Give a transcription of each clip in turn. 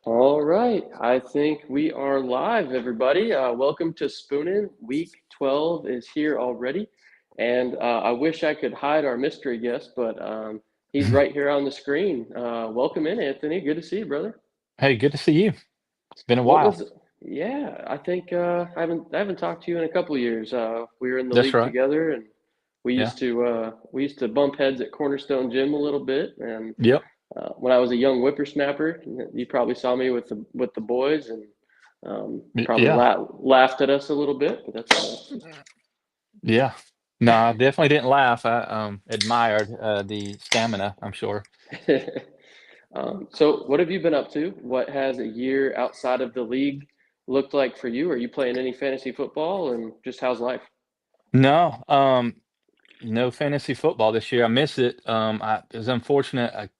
All right, I think we are live, everybody. Welcome to Spoonin. Week 12 is here already, and I wish I could hide our mystery guest, but he's right here on the screen. Welcome in, Anthony. Good to see you, brother. Hey, good to see you. It's been a What while. was? Yeah, I think I haven't talked to you in a couple years. We were in the That's league right. together, and we Yeah. used to we used to bump heads at Cornerstone Gym a little bit, and Yep. when I was a young whippersnapper, you probably saw me with the boys and probably Yeah. laughed at us a little bit, but that's Yeah. No, I definitely didn't laugh. I admired the stamina, I'm sure. all right. So, what have you been up to? What has a year outside of the league looked like for you? Are you playing any fantasy football, and just how's life? No, no fantasy football this year. I miss it. It was unfortunate.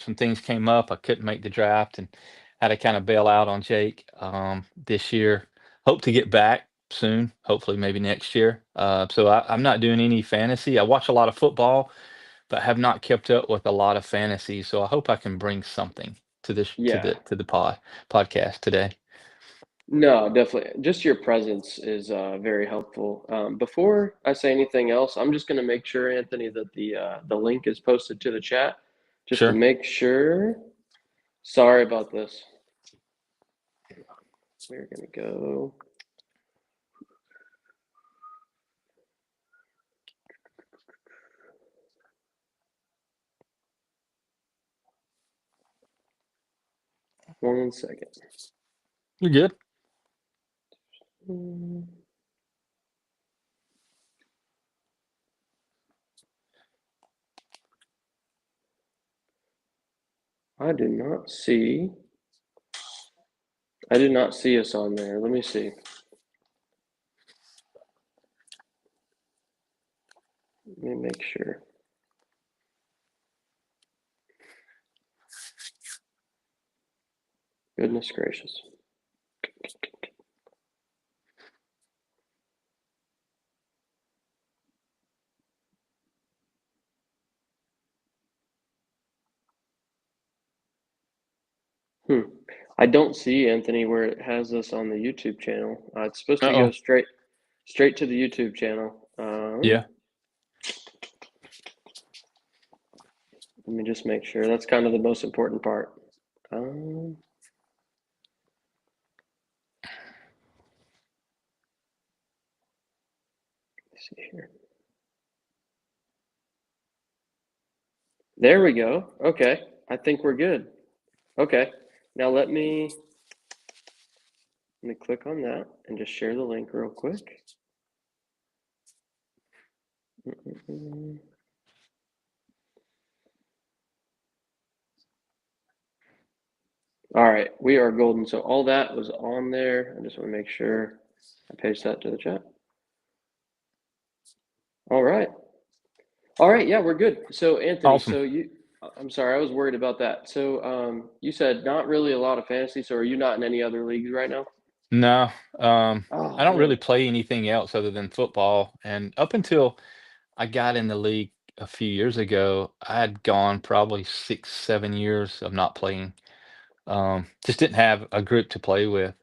Some things came up. I couldn't make the draft and had to kind of bail out on Jake this year. Hope to get back soon, hopefully maybe next year. I'm not doing any fantasy. I watch a lot of football, but have not kept up with a lot of fantasy. So I hope I can bring something to this Yeah, to the podcast today. no, definitely. Just your presence is very helpful. Before I say anything else, I'm just going to make sure, Anthony, that the link is posted to the chat, just to Sure. make sure. Sorry about this. We're gonna go 1 second. You're good. Hmm, I do not see. I did not see us on there. Let me see. Let me make sure. Goodness gracious. Hmm. I don't see Anthony where it has us on the YouTube channel. It's supposed to go Uh-oh. straight to the YouTube channel. Yeah. Let me just make sure. That's kind of the most important part. Um, let's see here. There we go. Okay. I think we're good. Okay. Now let me click on that and just share the link real quick. Mm-mm-mm. All right, we are golden. So all that was on there. I just want to make sure I paste that to the chat. All right. All right, yeah, we're good. So Anthony, Awesome. I'm sorry, I was worried about that. So you said not really a lot of fantasy. So are you not in any other leagues right now? No, I Oh don't really man. play anything else other than football. And up until I got in the league a few years ago, I had gone probably 6, 7 years of not playing. Just didn't have a group to play with.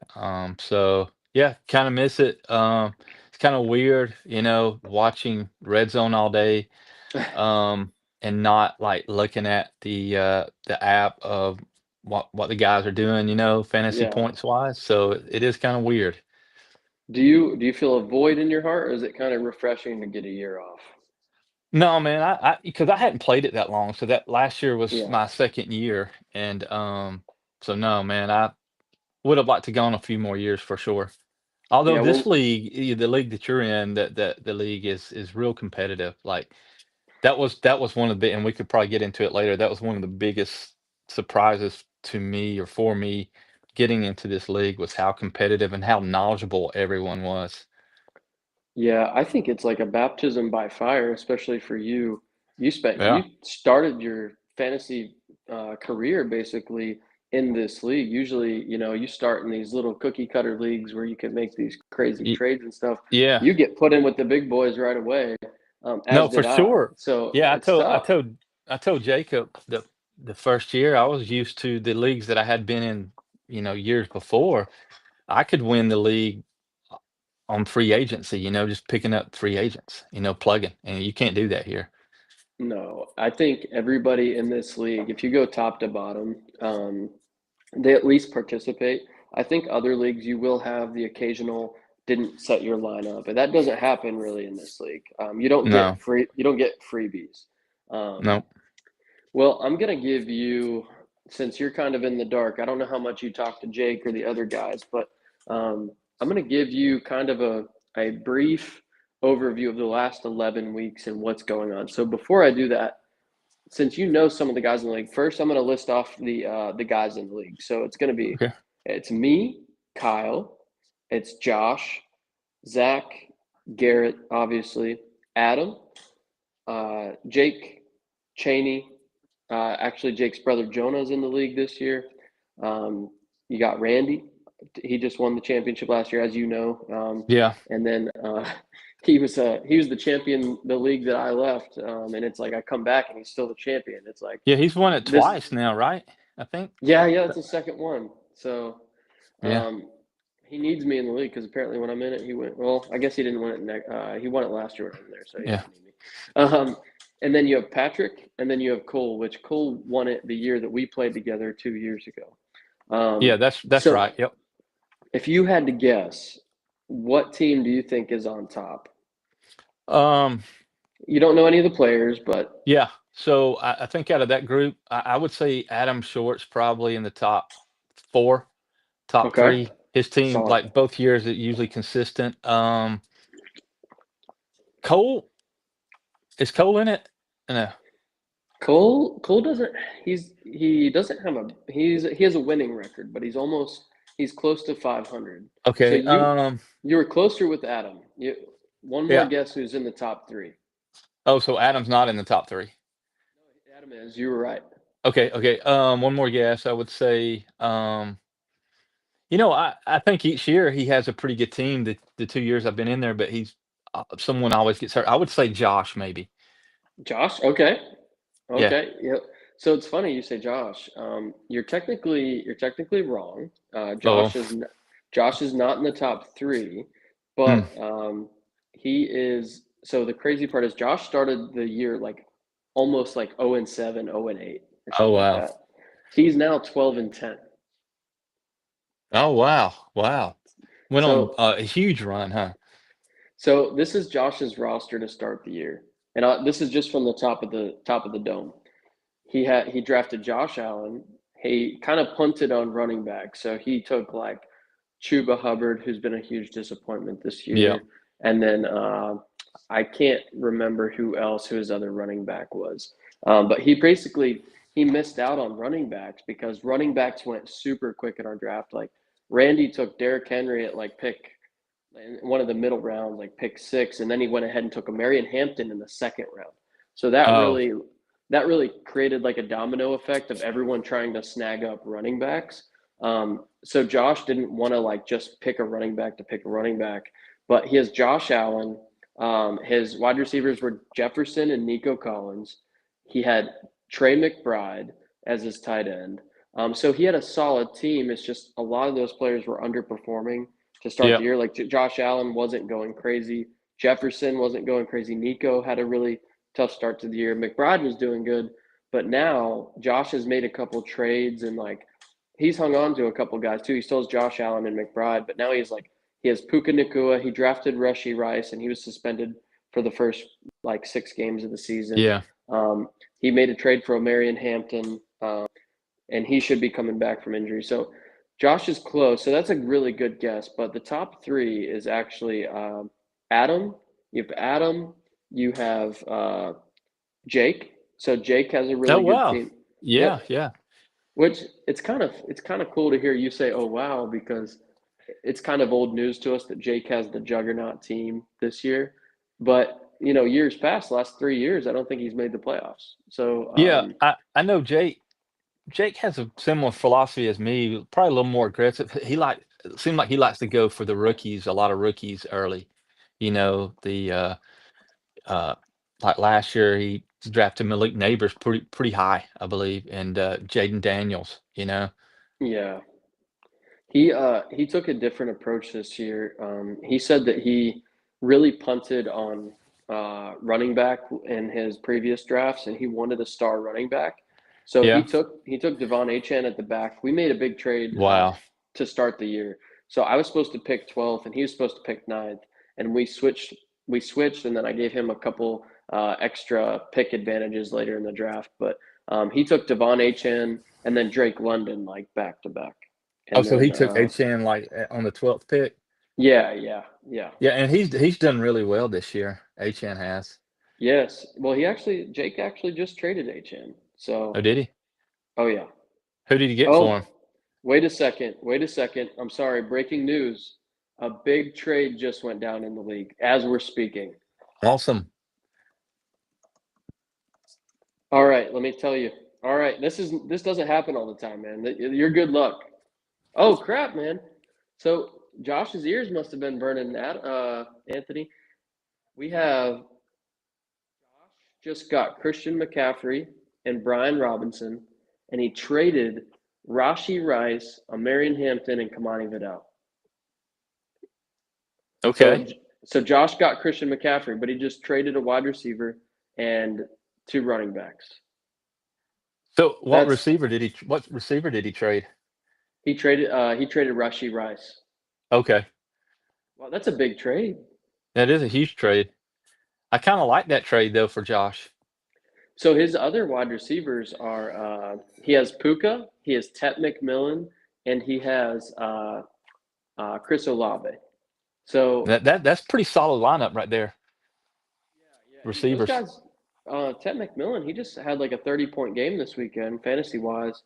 So yeah, kind of miss it. It's kind of weird, watching Red Zone all day, and not like looking at the app of what the guys are doing, fantasy Yeah. points wise. So it is kind of weird. Do you feel a void in your heart, or is it kind of refreshing to get a year off? No, man, I because I hadn't played it that long, so that last year was Yeah. my second year, and so no, man, I would have liked to gone a few more years for sure. Although Yeah, this well, league, the league that you're in, the league is real competitive. Like that was one of the, and we could probably get into it later. That was one of the biggest surprises to me or for me getting into this league was how competitive and how knowledgeable everyone was. yeah, I think it's like a baptism by fire, especially for you. You Yeah. started your fantasy career basically in this league. Usually, you start in these little cookie cutter leagues where you can make these crazy Y- trades and stuff. Yeah. You get put in with the big boys right away, as No, for did I. sure. So Yeah, it's tough. I told Jacob the first year I was used to the leagues that I had been in years before, I could win the league on free agency, just picking up free agents, plugging, and you can't do that here. No, I think everybody in this league, if you go top to bottom, they at least participate. I think other leagues you will have the occasional didn't set your lineup, but that doesn't happen really in this league. No, You don't get freebies. Um, no. well, I'm gonna give you, since you're kind of in the dark, I don't know how much you talk to Jake or the other guys, but I'm gonna give you kind of a brief overview of the last 11 weeks and what's going on. So before I do that, since you know some of the guys in the league, first I'm going to list off the guys in the league. So it's going to be Okay. it's me, Kyle, it's Josh, Zach, Garrett, obviously, Adam, Jake, Cheney. Actually, Jake's brother Jonah's in the league this year. You got Randy. He just won the championship last year, as you know. Yeah. And then he was the champion the league that I left. And it's like I come back and he's still the champion. It's like Yeah, he's won it this. twice now, right? I think. Yeah, it's Th- the second one. So Yeah. um, he needs me in the league because apparently when I'm in it, he went. Well, I guess he didn't win it. He won it last year when I was there, so he Yeah. doesn't need me. And then you have Patrick, and then you have Cole, which Cole won it the year that we played together 2 years ago. Yeah, Um, that's so right. Yep. if you had to guess, what team do you think is on top? Um, You don't know any of the players, but yeah. So I think out of that group, I would say Adam Short's probably in the top four, top okay, three. His team, solid. like both years, is usually consistent. Cole, is Cole in it? No. Cole doesn't he doesn't have a he has a winning record, but he's close to 500. So Okay. you were closer with Adam. One more Yeah. guess who's in the top three. Oh, so Adam's not in the top three. Adam is. You were right. Okay. Okay. One more guess. I would say, I think each year he has a pretty good team. The 2 years I've been in there, but he's someone always gets hurt. I would say Josh maybe. Josh. Okay. Yeah. Okay. Yep. So it's funny you say Josh. You're technically wrong. Oh. Josh is not in the top three, Hmm. but he is. So the crazy part is Josh started the year like almost like 0-7, 0-8, or Oh something like wow. that. He's now 12-10. Oh wow. Wow. Went on So a huge run, huh? so this is Josh's roster to start the year, and this is just from the top of the dome. He drafted Josh Allen. He kind of punted on running back, so he took like Chuba Hubbard, who's been a huge disappointment this Yeah. year, and then I can't remember who his other running back was, but he missed out on running backs because running backs went super quick in our draft. Like Randy took Derrick Henry at like pick in one of the middle rounds, like pick six, and then he went ahead and took a Marion Hampton in the second round. So Oh. that really created like a domino effect of everyone trying to snag up running backs. So Josh didn't want to like just pick a running back to pick a running back, but he has Josh Allen. His wide receivers were Jefferson and Nico Collins. He had Trey McBride as his tight end. So he had a solid team. It's just a lot of those players were underperforming to start Yeah. the year. Like Josh Allen wasn't going crazy. Jefferson wasn't going crazy. Nico had a really tough start to the year. McBride was doing good, but now Josh has made a couple trades and like he's hung on to a couple guys too. He still has Josh Allen and McBride, but now he has Puka Nakua. He drafted Rushy Rice and he was suspended for the first like 6 games of the season. Yeah. Um, he made a trade for Marion Hampton, and he should be coming back from injury. So Josh is close. So that's a really good guess. But the top three is actually Adam. You have Adam. You have Jake. So Jake has a Oh really good wow. team. Yeah. Yep. Yeah. Which it's kind of cool to hear you say, "Oh wow," because it's kind of old news to us that Jake has the juggernaut team this year. But years past, the last 3 years, I don't think he's made the playoffs. So Yeah. I know Jake has a similar philosophy as me, probably a little more aggressive. It seemed like he likes to go for the rookies, a lot of rookies early. The uh like last year he drafted Malik Neighbors pretty high, I believe, and Jaden Daniels. yeah, He took a different approach this year. He said that he really punted on running back in his previous drafts, and he wanted a star running back. So Yeah. he took Devon Achane at the back. We made a big trade Wow. to start the year. So I was supposed to pick 12th, and he was supposed to pick ninth, and we switched, and then I gave him a couple extra pick advantages later in the draft. But he took Devon Achane and then Drake London like back to back. Oh, And so he then, took Achane like on the 12th pick. yeah. Yeah, and he's done really well this year. Achane has. Yes. Well, Jake actually just traded HN. Oh, So, did he? oh, yeah. Who did he get for him? Oh, wait a second. Wait a second. I'm sorry. Breaking news. A big trade just went down in the league as we're speaking. Awesome. All right. Let me tell you. All right. This doesn't happen all the time, man. You're good luck. Oh, crap, man. So, Josh's ears must have been burning at Anthony. We have just got Christian McCaffrey and Brian Robinson, and he traded Rashi Rice, Marion Hampton, and Kamani Vidal. Okay. So, so Josh got Christian McCaffrey, but he just traded a wide receiver and two running backs. So That's what receiver did he trade? he traded Rashi Rice. Okay. Well, that's a big trade. That is a huge trade. I kind of like that trade though for Josh. So his other wide receivers are he has Puka, he has Tet McMillan, and he has Chris Olave. So That's pretty solid lineup right there. dude, those Receivers. guys, Ted McMillan, he just had like a 30-point game this weekend, fantasy wise.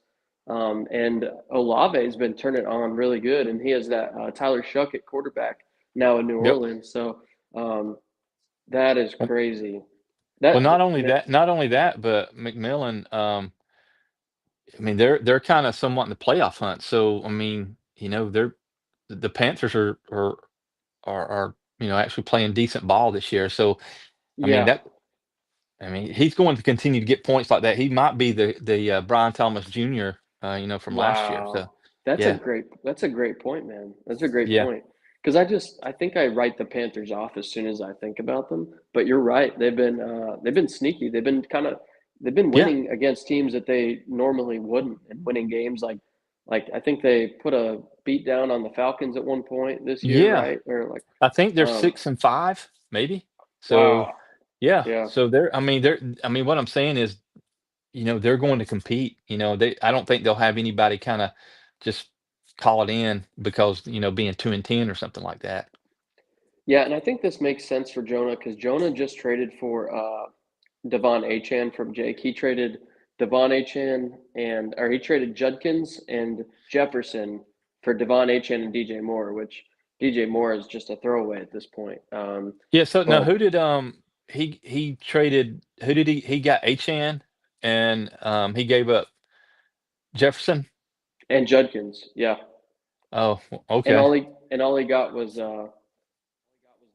And Olave's been turning on really good, and he has that Tyler Shuck at quarterback now in New Yep. Orleans. So that is Well, crazy. not only that, but McMillan. I mean, they're kind of somewhat in the playoff hunt. So I mean, they're the Panthers are actually playing decent ball this year. So I mean Yeah. that I mean he's going to continue to get points like that. He might be the Brian Thomas Jr. From last year. So Wow. yeah, That's a great point, man. That's a great yeah, point. Because I think I write the Panthers off as soon as I think about them. But you're right. They've been sneaky. They've been yeah, winning against teams that they normally wouldn't, and winning games like I think they put a beat down on the Falcons at one point this year, yeah. right? Or like I think they're um 6-5 maybe. So wow. yeah, Yeah. so I mean what I'm saying is they're going to compete. I don't think they'll have anybody kind of just call it in because being 2-10 or something like that. Yeah, and I think this makes sense for Jonah because Jonah just traded for Devon Achan from Jake. He traded Devon Achan or he traded Judkins and Jefferson for Devon Achan and DJ Moore, which DJ Moore is just a throwaway at this point. Yeah. So now, But who did he traded? Who did he got? Achan, and he gave up Jefferson. and Judkins, yeah, Oh, okay. and all he got was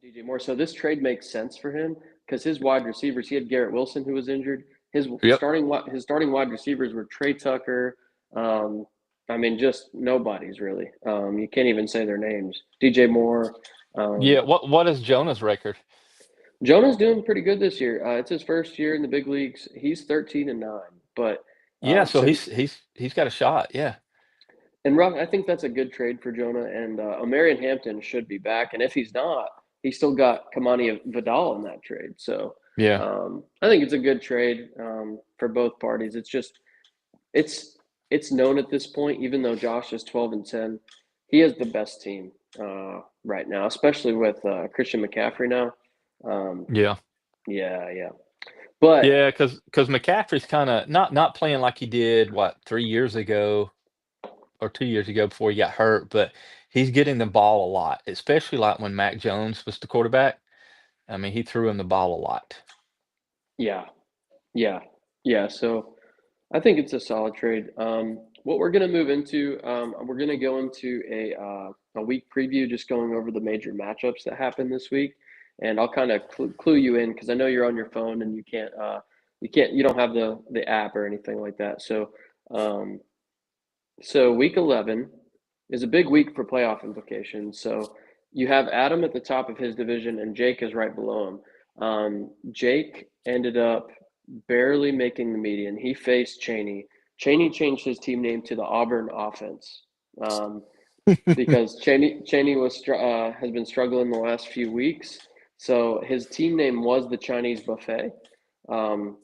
DJ Moore. So this trade makes sense for him because his wide receivers, he had Garrett Wilson who was injured. Yep. His starting wide receivers were Trey Tucker. Um, I mean, just nobody's really. You can't even say their names. DJ Moore. Um, Yeah. What is Jonah's record? Jonah's doing pretty good this year. It's his first year in the big leagues. He's 13-9, but Yeah. So so he's got a shot. Yeah. and Rob, I think that's a good trade for Jonah. And Marion Hampton should be back. And if he's not, he still got Kamani Vidal in that trade. So Yeah. I think it's a good trade for both parties. It's just it's it's known at this point, even though Josh is 12-10, he has the best team right now, especially with Christian McCaffrey now. Um, Yeah. yeah. But Yeah. Because McCaffrey's kind of not playing like he did 3 years ago or 2 years ago before he got hurt, but he's getting the ball a lot, especially like when Mac Jones was the quarterback. I mean, he threw him the ball a lot. yeah, yeah, yeah. So I think it's a solid trade. What we're going to move into, we're going to go into a week preview, just going over the major matchups that happened this week, and I'll kind of clue you in because I know you're on your phone and you don't have the app or anything like that. So, week 11. is a big week for playoff implications. So you have Adam at the top of his division, and Jake is right below him. Jake ended up barely making the median. He faced Cheney. Cheney changed his team name to the Auburn Offense because Cheney has been struggling the last few weeks. So his team name was the Chinese Buffet, um,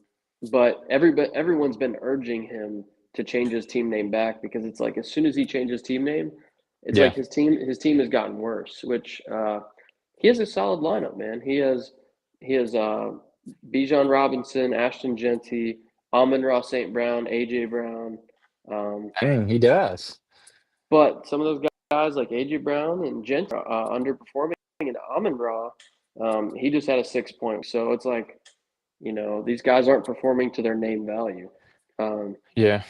but everyone's been urging him to change his team name back because it's like as soon as he changes team name, it's Yeah. like his team has gotten worse. Which he has a solid lineup, man. He has Bijan Robinson, Ashton Genty, Amon-Ra St. Brown, AJ Brown. Um, Dang, he does. but some of those guys like AJ Brown and Gent underperforming, and Amon-Ra, he just had a 6 point. So it's like, these guys aren't performing to their name value. Um, Yeah.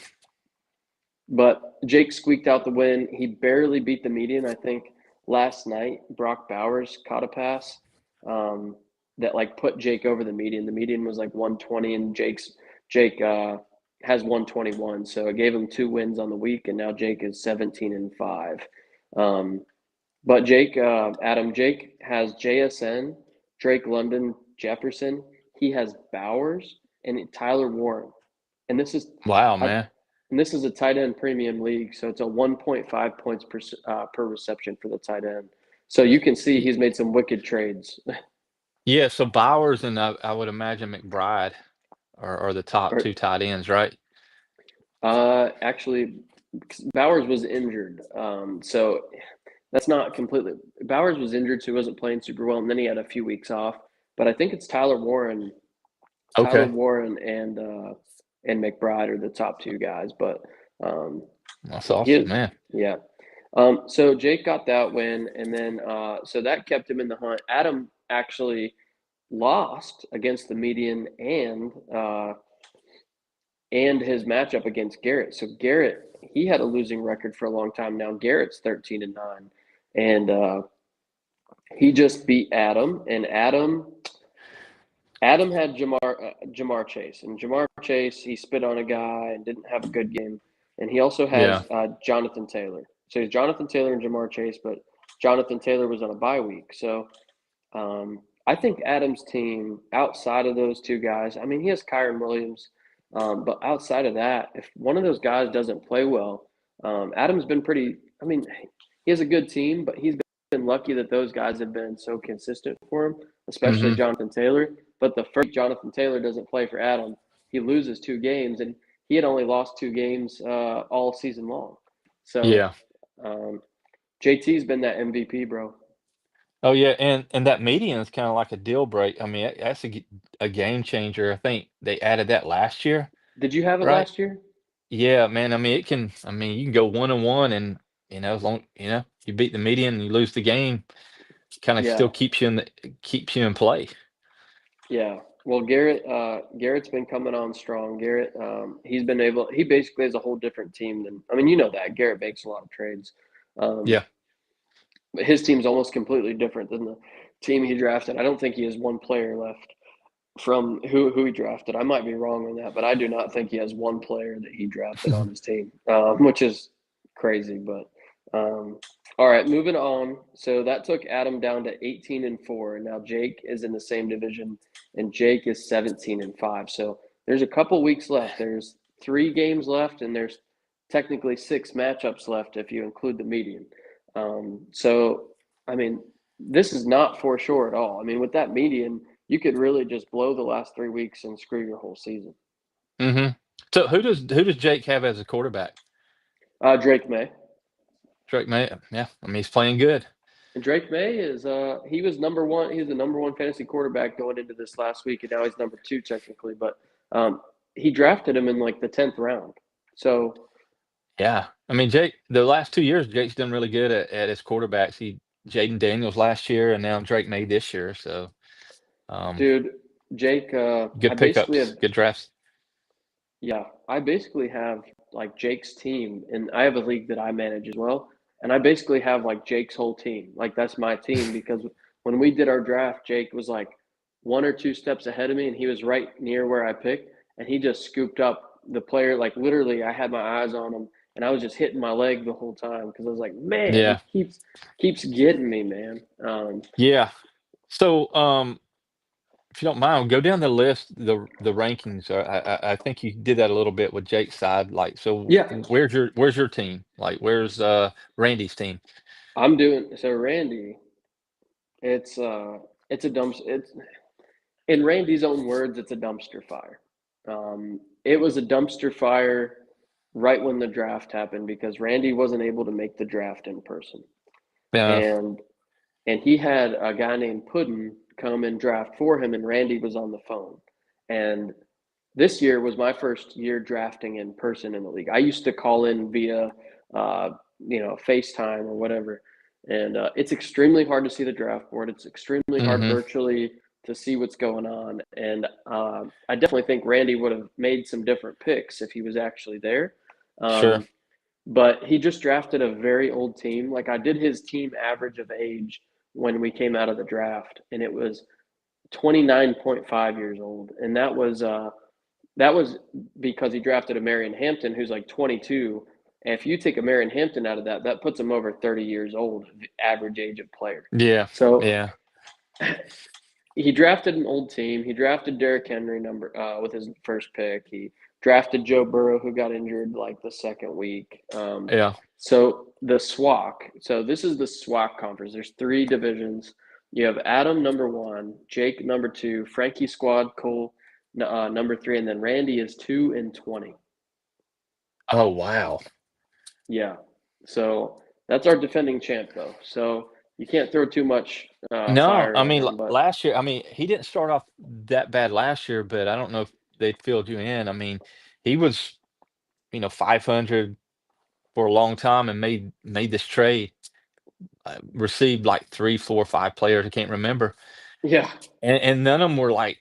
but Jake squeaked out the win. He barely beat the median. I think last night Brock Bowers caught a pass that like put Jake over the median. The median was like 120, and Jake has 121, so it gave him 2 wins on the week, and now Jake is 17-5. Um, but Jake has JSN, Drake London, Jefferson. He has Bowers and Tyler Warren, and Wow, I, man. this is a tight end premium league, so it's a 1.5 points per reception for the tight end. So you can see Y- he's made some wicked trades. Yeah, so Bowers and I would imagine McBride are the top Or two tight ends, right? actually, Bowers was injured, so that's not completely. Bowers was injured, so he wasn't playing super well, and then he had a few weeks off. But I think it's Tyler Okay. Warren, and McBride are the top two guys. But um, That's he awesome, is, man. yeah. So Jake got that win, and then so that kept him in the hunt. Adam actually lost against the median and his matchup against Garrett. So Garrett, he had a losing record for a long time now. Garrett's 13-9, and he just beat Adam, and Adam had Jamar Chase, and Jamar Chase he spit on a guy and didn't have a good game, and he also Yeah. has Jonathan Taylor. So he's Jonathan Taylor and Jamar Chase, but Jonathan Taylor was on a bye week, so I think Adams' team outside of those two guys, I mean he has Kyron Williams, but outside of that, if one of those guys doesn't play well, Adams been pretty. I mean, he has a good team, but he's been lucky that those guys have been so consistent for him, especially Hmm. Jonathan Taylor. But the first Jonathan Taylor doesn't play for Adam, he loses 2 games, and he had only lost 2 games all season long. So Yeah. um, JT's been that MVP, bro. Oh yeah, and that median is kind of like a deal break. I mean, that's a game changer. I think they added that last year, Did you have it right? last year? Yeah, man. I mean, I mean, you can go 1-1, and as long you beat the median and you lose the game, kind of Yeah, still keeps you in play. yeah. Well, Garrett's been coming on strong. Garrett, he basically has a whole different team than, I mean, you know that Garrett makes a lot of trades. Um, Yeah. but his team's almost completely different than the team he drafted. I don't think he has one player left from who he drafted. I might be wrong on that, but I do not think he has one player that he drafted on his team, which is crazy. But all right, moving on. So that took Adam down to 18-4, and now Jake is in the same division, and Jake is 17-5. So there's a couple weeks left. There's 3 games left, and there's technically 6 matchups left if you include the median. So I mean, this is not for sure at all. I mean, with that median, you could really just blow the last 3 weeks and screw your whole season. Hmm. So who does Jake have as a quarterback? Drake May. Drake May. Yeah, I mean he's playing good. And Drake May is he was number one. He was the number one fantasy quarterback going into this last week, and now he's number two technically. But he drafted him in like the 10th round. So Yeah, I mean Jake. The last 2 years, Jake's done really good at his quarterbacks. He Jaden Daniels last year, and now Drake May this year. So um, dude, Jake, I good basically have pickups, good drafts. yeah, I basically have like Jake's team, and I have a league that I manage as well. And I basically have like Jake's whole team. Like that's my team because when we did our draft, Jake was like 1 or 2 steps ahead of me, and he was right near where I picked, and he just scooped up the player. Like literally, I had my eyes on him, and I was just hitting my leg the whole time because I was like, man, he Yeah. keeps getting me, man. Yeah. So, if you don't mind, go down the list, the rankings. I think you did that a little bit with Jake's side. Like, so Yeah, where's your team? Like, where's Randy's team? I'm doing so. Randy, it's it's a dump. It's in Randy's own words, it's a dumpster fire. It was a dumpster fire right when the draft happened because Randy wasn't able to make the draft in person, Yeah. and he had a guy named Puddin come and draft for him, and Randy was on the phone. And this year was my first year drafting in person in the league. I used to call in via, uh, FaceTime or whatever, and it's extremely hard to see the draft board. It's extremely hard Mm-hmm. virtually to see what's going on, and I definitely think Randy would have made some different picks if he was actually there. Sure. Um, but he just drafted a very old team. Like I did his team average of age when we came out of the draft, and it was 29.5 years old, and that was because he drafted a Marion Hampton who's like 22. And if you take a Marion Hampton out of that, that puts him over 30 years old, average age of player. Yeah. So Yeah. he drafted an old team. He drafted Derrick Henry with his first pick. He drafted Joe Burrow, who got injured like the second week. Yeah. So the SWAC. So this is the SWAC conference. There's three divisions. You have Adam number one, Jake number two, Frankie Squad Cole number three, and then Randy is 2-20. Oh, wow. Yeah. So that's our defending champ, though. So you can't throw too much No, fire I at mean, him. But last year, I mean, he didn't start off that bad last year, but I don't know if they filled you in. I mean, he was, 500 for a long time and made this trade. Received like 3, 4, 5 players. I can't remember, yeah, and none of them were like,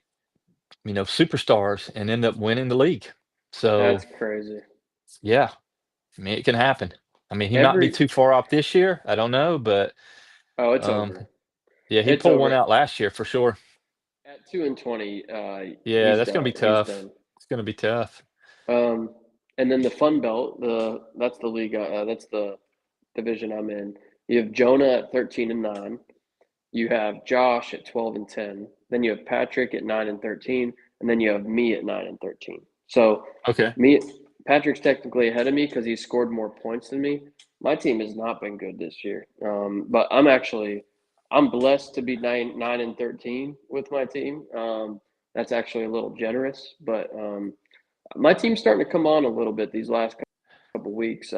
superstars, and end up winning the league. So that's crazy. yeah, I mean, it can happen. I mean, he might be Every too far off this year. I don't know, but Oh, it's um, over. yeah, he It's pulled one over out last year for sure. at 2-20. Yeah, He's that's gonna be done. He's tough. done. It's gonna be tough. Um, and then the Fun Belt, that's the league. That's the division I'm in. You have Jonah at 13-9. You have Josh at 12-10. Then you have Patrick at 9-13, and then you have me at 9-13. So Okay. me, Patrick's technically ahead of me because he scored more points than me. My team has not been good this year, but I'm blessed to be 9-13 with my team. That's actually a little generous, but my team's starting to come on a little bit these last couple weeks.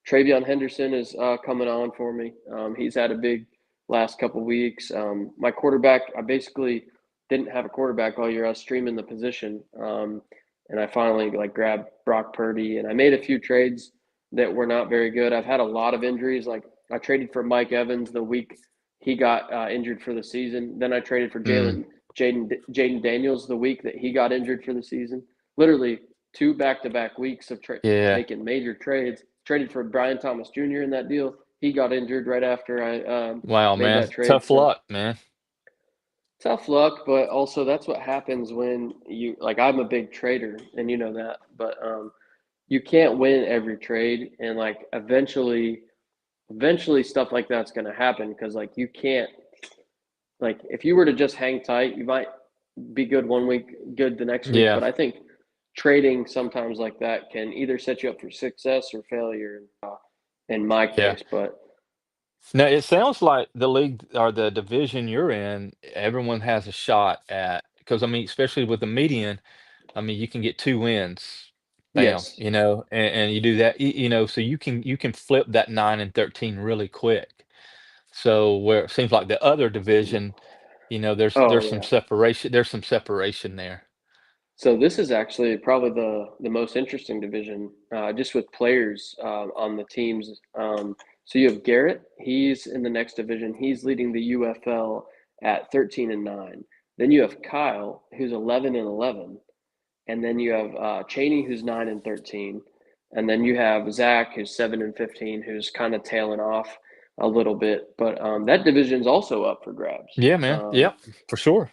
Travion Henderson is coming on for me. He's had a big last couple weeks. My quarterback, I basically didn't have a quarterback all year. I was streaming the position, and I finally like grabbed Brock Purdy, and I made a few trades that were not very good. I've had a lot of injuries. Like I traded for Mike Evans the week he got injured for the season. Then I traded for Mm, Jaden Daniels the week that he got injured for the season. Literally two back-to-back weeks of yeah. making major trades. Traded for Brian Thomas Jr. in that deal. He got injured right after I Wow, made man. that trade. Tough So luck, man. tough luck, but also that's what happens when you like. I'm a big trader, and you know that. But you can't win every trade, and like eventually stuff like that's going to happen because like you can't like if you were to just hang tight, you might be good one week, good the next week. Yeah. But I think trading sometimes like that can either set you up for success or failure. In my Yeah. case, but Now it sounds like the league or the division you're in, everyone has a shot at, because I mean, especially with the median, I mean, you can get 2 wins, bam, yes. and you do that, so you can flip that 9 and 13 really quick. So where it seems like the other division, there's Oh there's some yeah. separation there's some separation there. So this is actually probably the most interesting division, just with players on the teams. So you have Garrett. He's in the next division. He's leading the UFL at 13-9. Then you have Kyle, who's 11-11, and then you have Cheney, who's 9-13, and then you have Zach, who's 7-15, who's kind of tailing off a little bit. But that division's also up for grabs. Yeah, man. Um, Yep, for sure.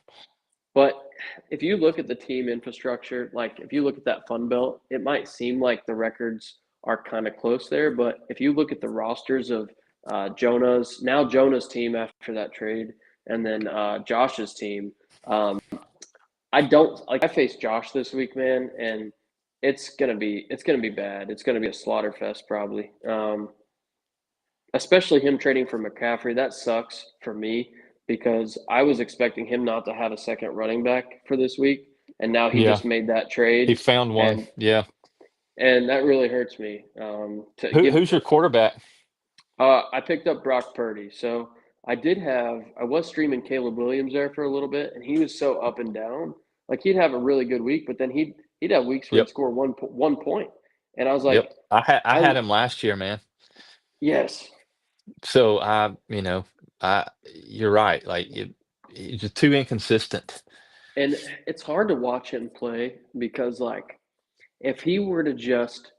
but if you look at the team infrastructure, like if you look at that Fun Belt, it might seem like the records are kind of close there. But if you look at the rosters of Jonah's team after that trade, and then Josh's team, I don't like. I faced Josh this week, man, and it's gonna be bad. It's gonna be a slaughter fest probably. Especially him trading for McCaffrey. That sucks for me because I was expecting him not to have a second running back for this week, and now he Yeah, just made that he trade, found one. and Yeah. that really hurts me. To Who give, who's your quarterback? I picked up Brock Purdy, so I was streaming Caleb Williams there for a little bit, and he was so up and down. Like he'd have a really good week, but then he'd have weeks where he'd Yep. score 1 point, and I was like, Yep. I had I him last year, man. yes. So I you're right. Like you're just too inconsistent. And it's hard to watch him play because, like, if he were to just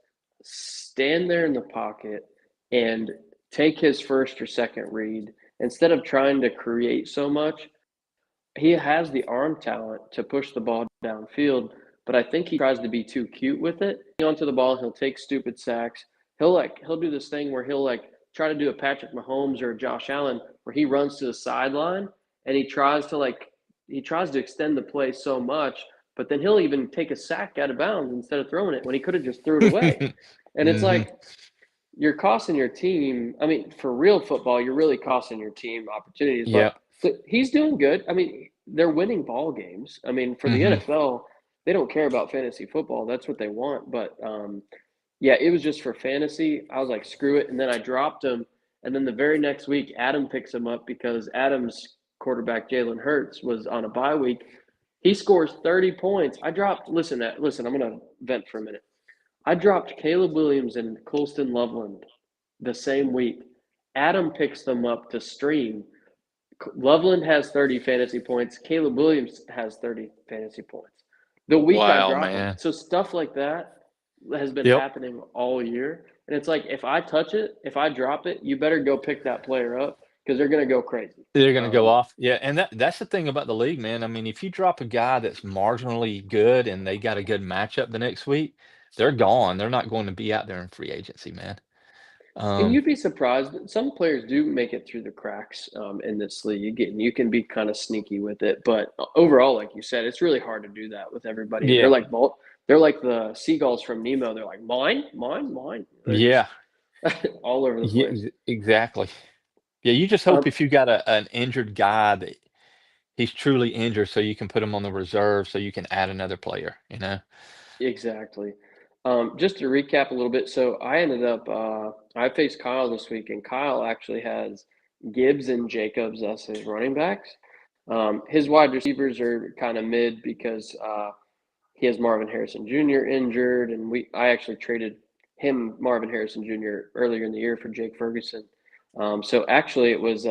stand there in the pocket and take his first or second read, instead of trying to create so much, he has the arm talent to push the ball downfield, but I think he tries to be too cute with it. Onto the ball, he'll take stupid sacks. He'll do this thing where he'll like try to do a Patrick Mahomes or a Josh Allen where he runs to the sideline and he tries to extend the play so much, but then he'll even take a sack out of bounds instead of throwing it when he could have just threw it away. And it's Hmm. like you're costing your team. I mean, for real football, you're really costing your team opportunities. But Yep. he's doing good. I mean, they're winning ball games. I mean, for the Hmm. NFL, they don't care about fantasy football. That's what they want. But yeah, it was just for fantasy. I was like, screw it, and then I dropped him. And then the very next week, Adam picks him up because Adam's quarterback Jalen Hurts was on a bye week. He scores 30 points. I dropped. Listen. I'm gonna vent for a minute. I dropped Caleb Williams and Colston Loveland the same week. Adam picks them up to stream. Loveland has 30 fantasy points. Caleb Williams has 30 fantasy points. The week I Wow, drop them. man. So stuff like that has been Yep. happening all year. And it's like, if I touch it, if I drop it, you better go pick that player up because they're going to go crazy. They're gonna go Um, off. Yeah, and that's the thing about the league, man. I mean, if you drop a guy that's marginally good and they got a good matchup the next week, they're gone. They're not going to be out there in free agency, man. And Um, you'd be surprised. Some players do make it through the cracks in this league, and you can be kind of sneaky with it. But overall, like you said, it's really hard to do that with everybody. yeah, They're like the seagulls from Nemo. They're like mine, mine, mine. They're just yeah, all over the yeah, place. exactly. Yeah, you just hope Um, if you got an injured guy that he's truly injured, so you can put him on the reserve, so you can add another player. exactly. Just to recap a little bit, so I ended up I faced Kyle this week, and Kyle actually has Gibbs and Jacobs as his running backs. His wide receivers are kind of mid because he has Marvin Harrison Jr. injured, and I actually traded him Marvin Harrison Jr. earlier in the year for Jake Ferguson. So actually, it was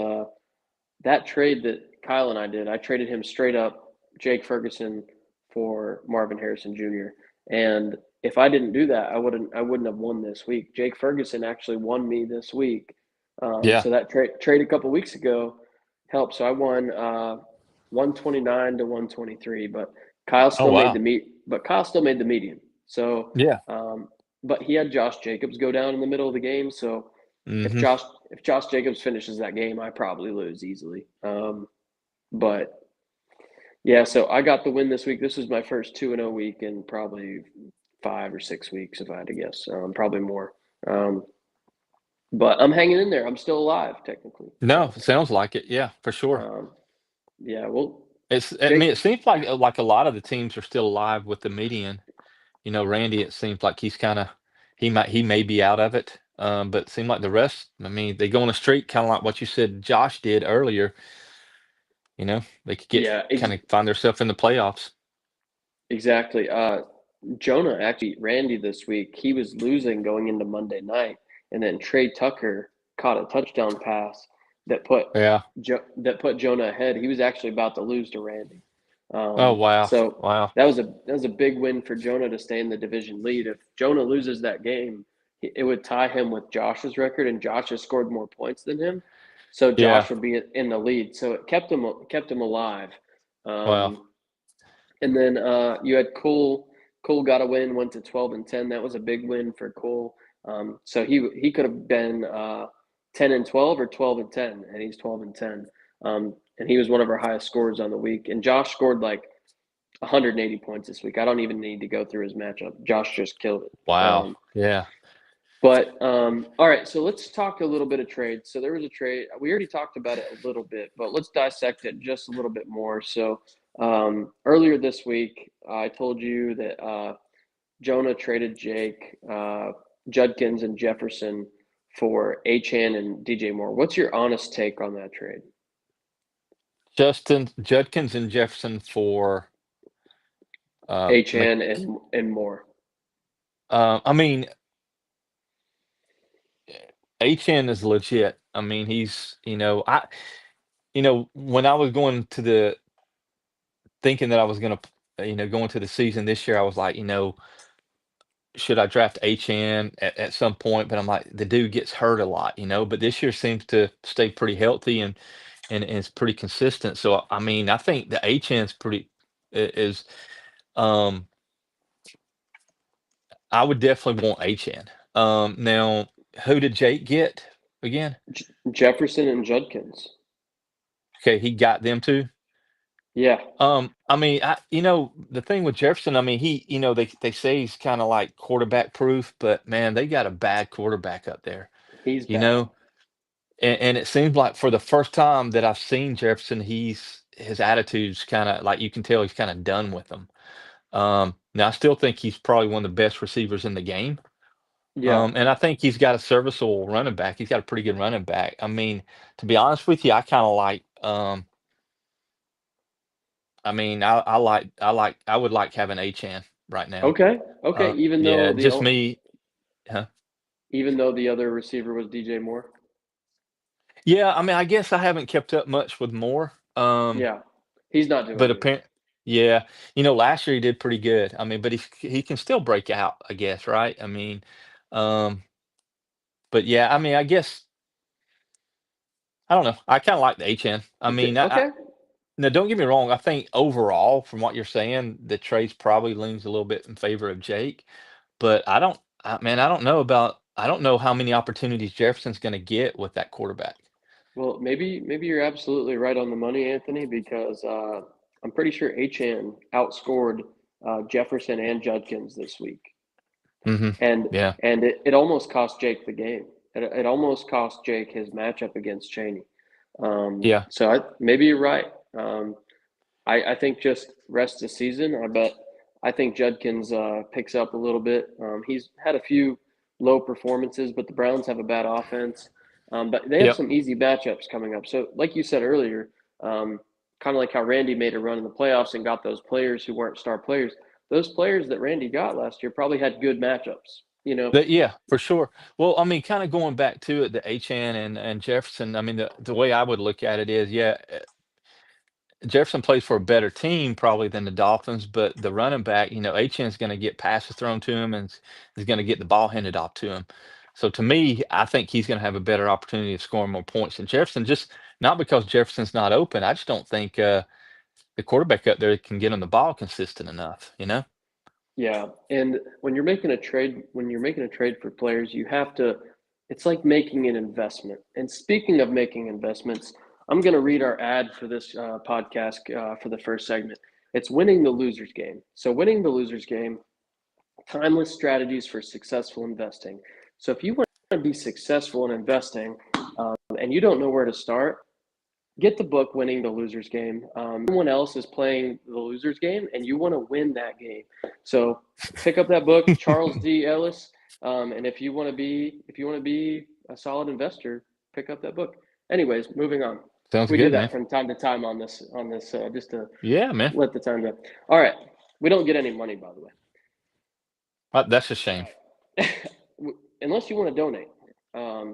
that trade that Kyle and I did. I traded him straight up Jake Ferguson for Marvin Harrison Jr. And if I didn't do that, I wouldn't have won this week. Jake Ferguson actually won me this week. Yeah. So that trade a couple weeks ago helped. So I won 129 to 123, but Kyle Oh still made wow. the meet. But Kyle still made the median. So, Yeah. but he had Josh Jacobs go down in the middle of the game. So if Hmm. Josh if Josh Jacobs finishes that game, I probably lose easily. But yeah, so I got the win this week. This was my first 2-0 week in probably 5 or 6 weeks, if I had to guess. Probably more. Um, but I'm hanging in there. I'm still alive, technically. No, So sounds like it. Yeah, for sure. um, yeah, well, I Jake. mean, it seems like a lot of the teams are still alive with the median. Randy, it seems like he may be out of it. But it seemed like the rest, I mean, they go on a streak, kind of like what you said Josh did earlier. They could get Yeah, kind of find themselves in the playoffs. exactly. Jonah actually Randy this week. He was losing going into Monday night, and then Trey Tucker caught a touchdown pass that put Yeah. that put Jonah ahead. He was actually about to lose to Randy. Oh wow. So Wow. that was a big win for Jonah to stay in the division lead. If Jonah loses that game, it would tie him with Josh's record, and Josh has scored more points than him. So Yeah. Josh would be in the lead. So it kept him alive. Wow. Um, and then you had Cole. Cole got a win, went to 12-10. That was a big win for Cole. So he could have been 10-12 or 12-10, and he's 12-10. And he was one of our highest scorers on the week. And Josh scored like 180 points this week. I don't even need to go through his matchup. Josh just killed it. Wow. Yeah. But all right, so let's talk a little bit of trade. So there was a trade. We already talked about it a little bit, but let's dissect it just a little bit more. So earlier this week, I told you that Jonah traded Jake, Judkins, and Jefferson for Achan and DJ Moore. What's your honest take on that trade? Justin Judkins and Jefferson for Mc, Achan and Moore. I mean, HN is legit. I mean, he's, when I was going to the thinking that I was gonna, going to the season this year, I was like, should I draft HN at some point? But I'm like, the dude gets hurt a lot, but this year seems to stay pretty healthy and is pretty consistent. So I mean, I think the HN's pretty is um I would definitely want HN. Now who did Jake get again? Jefferson and Judkins. Okay, he got them too. Yeah, I mean, the thing with Jefferson, I mean, he, they say he's kind of like quarterback proof, but man, they got a bad quarterback up there, he's you bad. know, and it seems like for the first time that I've seen Jefferson, his attitude's kind of like you can tell he's kind of done with them. Now I still think he's probably one of the best receivers in the game. Yeah. And I think he's got a serviceable running back. He's got a pretty good running back. I mean, to be honest with you, I kind of like, I mean, I would like having Achan right now. Okay. Okay. Yeah, just me. Huh? Even though the other receiver was DJ Moore. Yeah, I mean, I guess I haven't kept up much with Moore. Yeah, he's not doing But good. apparent, yeah, last year he did pretty good. I mean, but he can still break out, I guess, right? I mean, um, but yeah, I mean, I guess I don't know. I kind of like the HN. I You think? mean, Okay. now don't get me wrong. I think overall, from what you're saying, the trades probably leans a little bit in favor of Jake. But man, I don't know how many opportunities Jefferson's going to get with that quarterback. Well, maybe you're absolutely right on the money, Anthony, because I'm pretty sure Achan outscored Jefferson and Judkins this week, Hmm. and Yeah. it almost cost Jake the game. It almost cost Jake his matchup against Cheney. Yeah. So maybe you're right. I think just rest of the season. I think Judkins picks up a little bit. He's had a few low performances, but the Browns have a bad offense. But they have Yep. some easy matchups coming up. So, like you said earlier, kind of like how Randy made a run in the playoffs and got those players who weren't star players. Those players that Randy got last year probably had good matchups. You know, Yeah, for sure. Well, I mean, kind of going back to it, the Achan and Jefferson. I mean, the way I would look at it is, yeah, Jefferson plays for a better team probably than the Dolphins, but the running back, Achan's going to get passes thrown to him and is going to get the ball handed off to him. So to me, I think he's going to have a better opportunity of scoring more points than Jefferson. Just not because Jefferson's not open. I just don't think the quarterback up there can get on the ball consistent enough. yeah, and when you're making a trade for players, you have to. It's like making an investment. And speaking of making investments, I'm going to read our ad for this podcast for the first segment. It's winning the losers game. So, winning the losers game, timeless strategies for successful investing. So, if you want to be successful in investing and you don't know where to start, get the book Winning the Losers Game. Someone else is playing the losers game and you want to win that game, so pick up that book, Charles D. Ellis. And if you want to be a solid investor, pick up that book. Anyways, moving on. Sounds We do good, man. that from time to time on this just to Yeah, man. let the time go. All right, we don't get any money, by the way. That's a shame. All right. Unless you want to donate.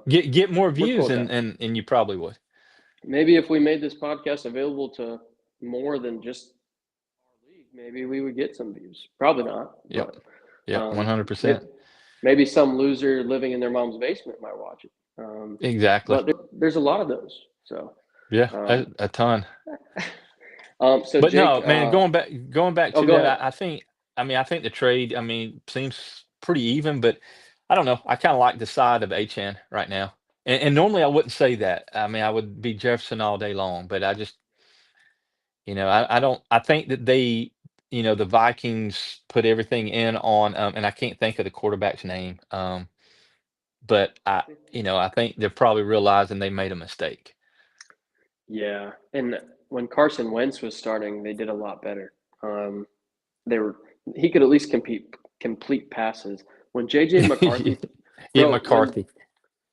Get more We're cool views with that. and you probably would. Maybe if we made this podcast available to more than just our league, maybe we would get some views. Probably not, Yep. but Yep. um, maybe, 100%. maybe some loser living in their mom's basement might watch it. Exactly. But there's a lot of those. So, Yeah, um, a ton. so But Jake, no, man, going back oh, to go that, ahead. I think the trade, I mean, seems pretty even, but I don't know. I kind of like the side of HN right now. And normally I wouldn't say that. I mean, I would be Jefferson all day long, but I just, I don't, I think that the Vikings put everything in on, and I can't think of the quarterback's name. But I think they're probably realizing they made a mistake. Yeah, and when Carson Wentz was starting, they did a lot better. Um, they were he could at least complete passes. When JJ McCarthy, Yeah, bro, when McCarthy.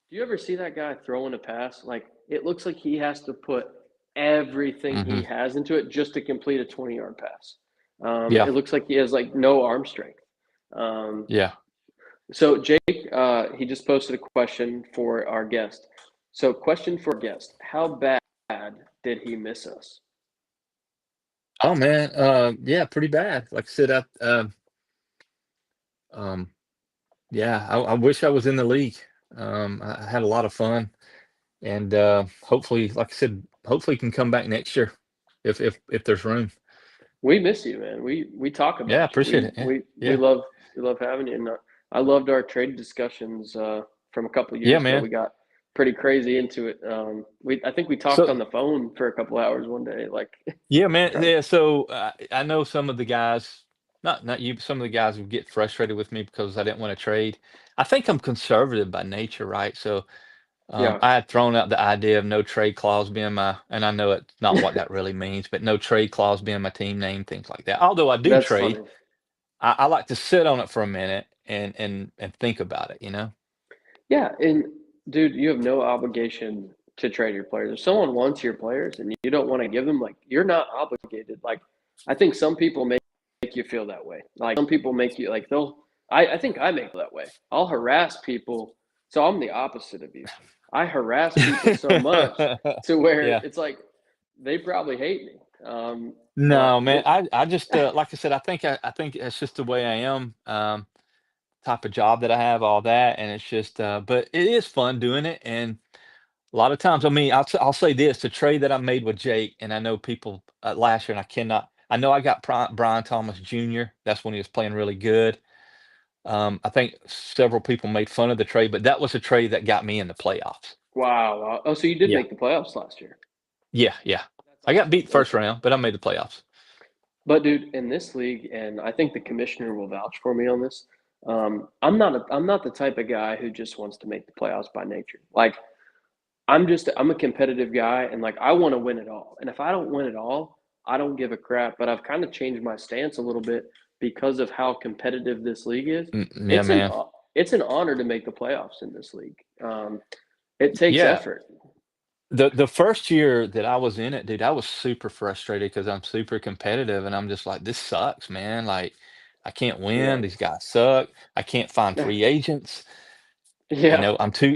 do you ever see that guy throwing a pass? Like it looks like he has to put everything Hmm. he has into it just to complete a 20-yard pass. Yeah, It looks like he has like no arm strength. Um, yeah. so Jake, he just posted a question for our guest. So, question for our guest: how bad did he miss us? Oh man, yeah, pretty bad. Like I said, um, yeah, I wish I was in the league. I had a lot of fun, and hopefully, like I said, hopefully can come back next year if there's room. We miss you, man. We talk Yeah, about you. appreciate it. Yeah, We yeah, love having you. And I loved our trade discussions from a couple of yeah, years ago. man. We got pretty crazy into it. We I think we talked on So the phone for a couple hours one day. Like, yeah, man. trying. Yeah, so I know some of the guys, not you, but some of the guys would get frustrated with me because I didn't want to trade. I think I'm conservative by nature, right? So Yeah, I had thrown out the idea of no trade clause being and I know it's not what that really means, but no trade clause being my team name, things like that. Although I do that's trade, funny. I like to sit on it for a minute and think about it. Yeah, and dude, you have no obligation to trade your players. If someone wants your players and you don't want to give them, like, you're not obligated. Like, I think some people make you feel that way. Like, some people make you like they'll. I think I make that way. I'll harass people. So I'm the opposite of you. I harass people so much to where Yeah. it's like they probably hate me. No, But man. I just like I said, I think that's just the way I am. Type of job that I have, all that, and it's just but it is fun doing it. And a lot of times, I mean, I'll say this: the trade that I made with Jake, and I know people last year, and I cannot. I know I got Brian Thomas Jr. That's when he was playing really good. I think several people made fun of the trade, but that was a trade that got me in the playoffs. wow. Oh, so you did Yeah, make the playoffs last year. yeah, yeah. That's I got awesome. beat first round, but I made the playoffs. But dude, in this league, and I think the commissioner will vouch for me on this. I'm not the type of guy who just wants to make the playoffs by nature. Like I'm a competitive guy, and like I want to win it all. And if I don't win it all, I don't give a crap. But I've kind of changed my stance a little bit because of how competitive this league is. Yeah, It's an man. it's an honor to make the playoffs in this league. It takes Yeah, effort. the first year that I was in it, dude, I was super frustrated because I'm super competitive, and I'm just like, this sucks, man. Like, I can't win. Yeah, These guys suck. I can't find free agents. yeah,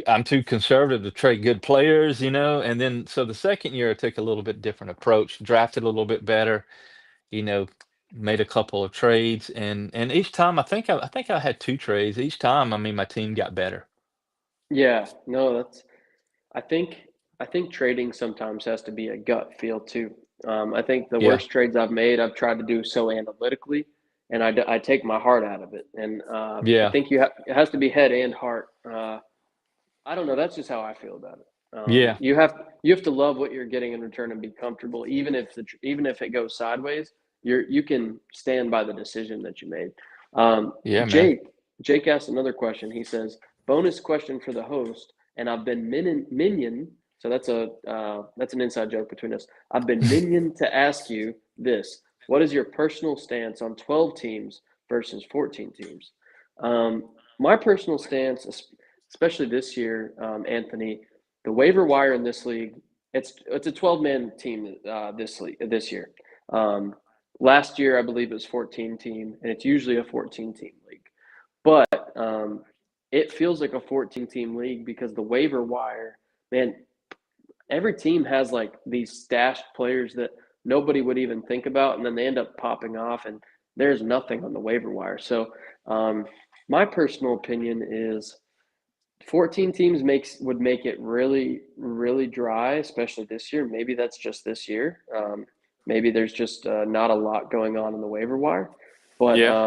I'm too conservative to trade good players, and then so the second year I took a little bit different approach, drafted a little bit better, you know, made a couple of trades, and each time I think I had two trades. Each time, I mean, my team got better. yeah. No, that's I think I think trading sometimes has to be a gut feel too. I think the Yeah, worst trades I've made, I've tried to do so analytically, and I take my heart out of it. And I yeah, think it has to be head and heart. I don't know. That's just how I feel about it. yeah, You have to love what you're getting in return and be comfortable, even if it goes sideways. You can stand by the decision that you made. Um, yeah, man. Jake Jake asked another question. He says, "Bonus question for the host." And I've been minion. So that's an inside joke between us. I've been minion to ask you this: what is your personal stance on 12 teams versus 14 teams? My personal stance, especially this year, Anthony, the waiver wire in this league, it's a 12-man team this year. Um, Last year, I believe it was 14 team, and it's usually a 14 team league. But it feels like a 14 team league because the waiver wire, man, every team has like these stashed players that nobody would even think about, and then they end up popping off, and there's nothing on the waiver wire. So, um, my personal opinion is 14 teams would make it really, really dry, especially this year. Maybe that's just this year. Maybe there's just not a lot going on in the waiver wire. But Yeah.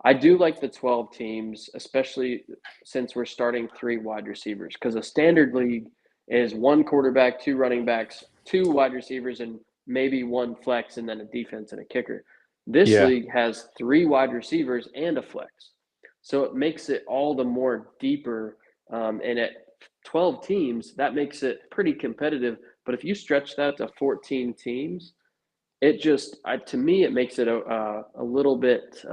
I do like the 12 teams, especially since we're starting three wide receivers, because a standard league is one quarterback, two running backs, two wide receivers, and maybe one flex, and then a defense and a kicker. This Yeah. league has three wide receivers and a flex. So it makes it all the more deeper. And at 12 teams, that makes it pretty competitive. But if you stretch that to 14 teams, it just to me it makes it a little bit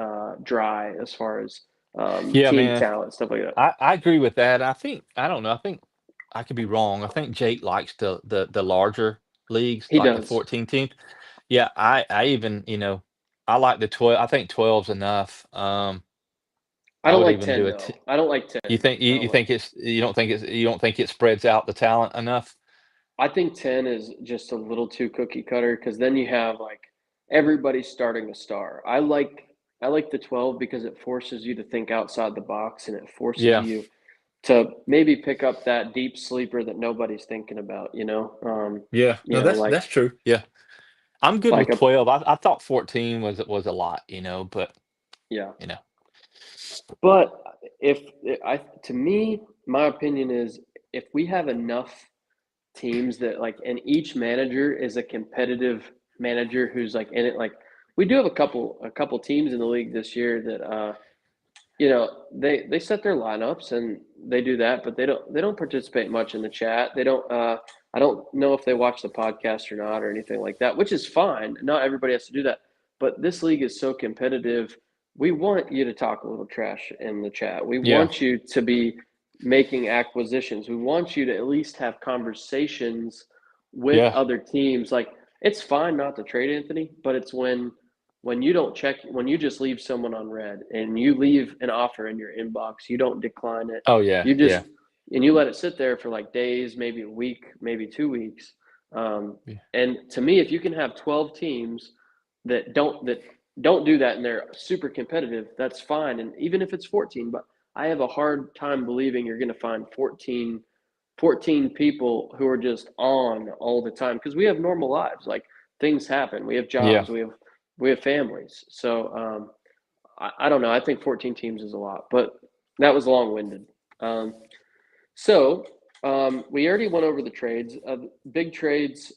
dry as far as Yeah, team man. talent stuff like that. I agree with that. I don't know. I think I could be wrong. I think Jake likes the larger leagues, He like the does. 14 team. Yeah, I even, I like the 12. I think 12's enough. I I don't would like even do 10 it. though. I don't like You 10. think I you don't like think it. you don't think it spreads out the talent enough? I think 10 is just a little too cookie cutter because then you have like everybody starting a star. I like the 12 because it forces you to think outside the box and it forces Yeah. you to maybe pick up that deep sleeper that nobody's thinking about, you know? Yeah. No, Like that's true. Yeah. I'm good like with a 12. I thought 14 was a lot, but yeah. you know. But if I to me, my opinion is if we have enough teams that like and each manager is a competitive manager who's like in it like we do have a couple teams in the league this year that they set their lineups and they do that, but they don't participate much in the chat. They don't I don't know if they watch the podcast or not or anything like that, which is fine. Not everybody has to do that. But this league is so competitive. We want you to talk a little trash in the chat. We Yeah. want you to be making acquisitions. We want you to at least have conversations with Yeah. other teams. Like it's fine not to trade Anthony, but it's when you don't check when you just leave someone on red and you leave an offer in your inbox, you don't decline it, Oh yeah. you just Yeah. and you let it sit there for like days, maybe a week, maybe 2 weeks. Yeah. And to me, if you can have 12 teams that don't do that and they're super competitive, that's fine. And even if it's 14, but I have a hard time believing you're going to find 14 people who are just on all the time because we have normal lives. Like things happen. We have Yeah. jobs. We have families. So I don't know. I think 14 teams is a lot, but that was long winded. Um, so we already went over the trades. Big trades.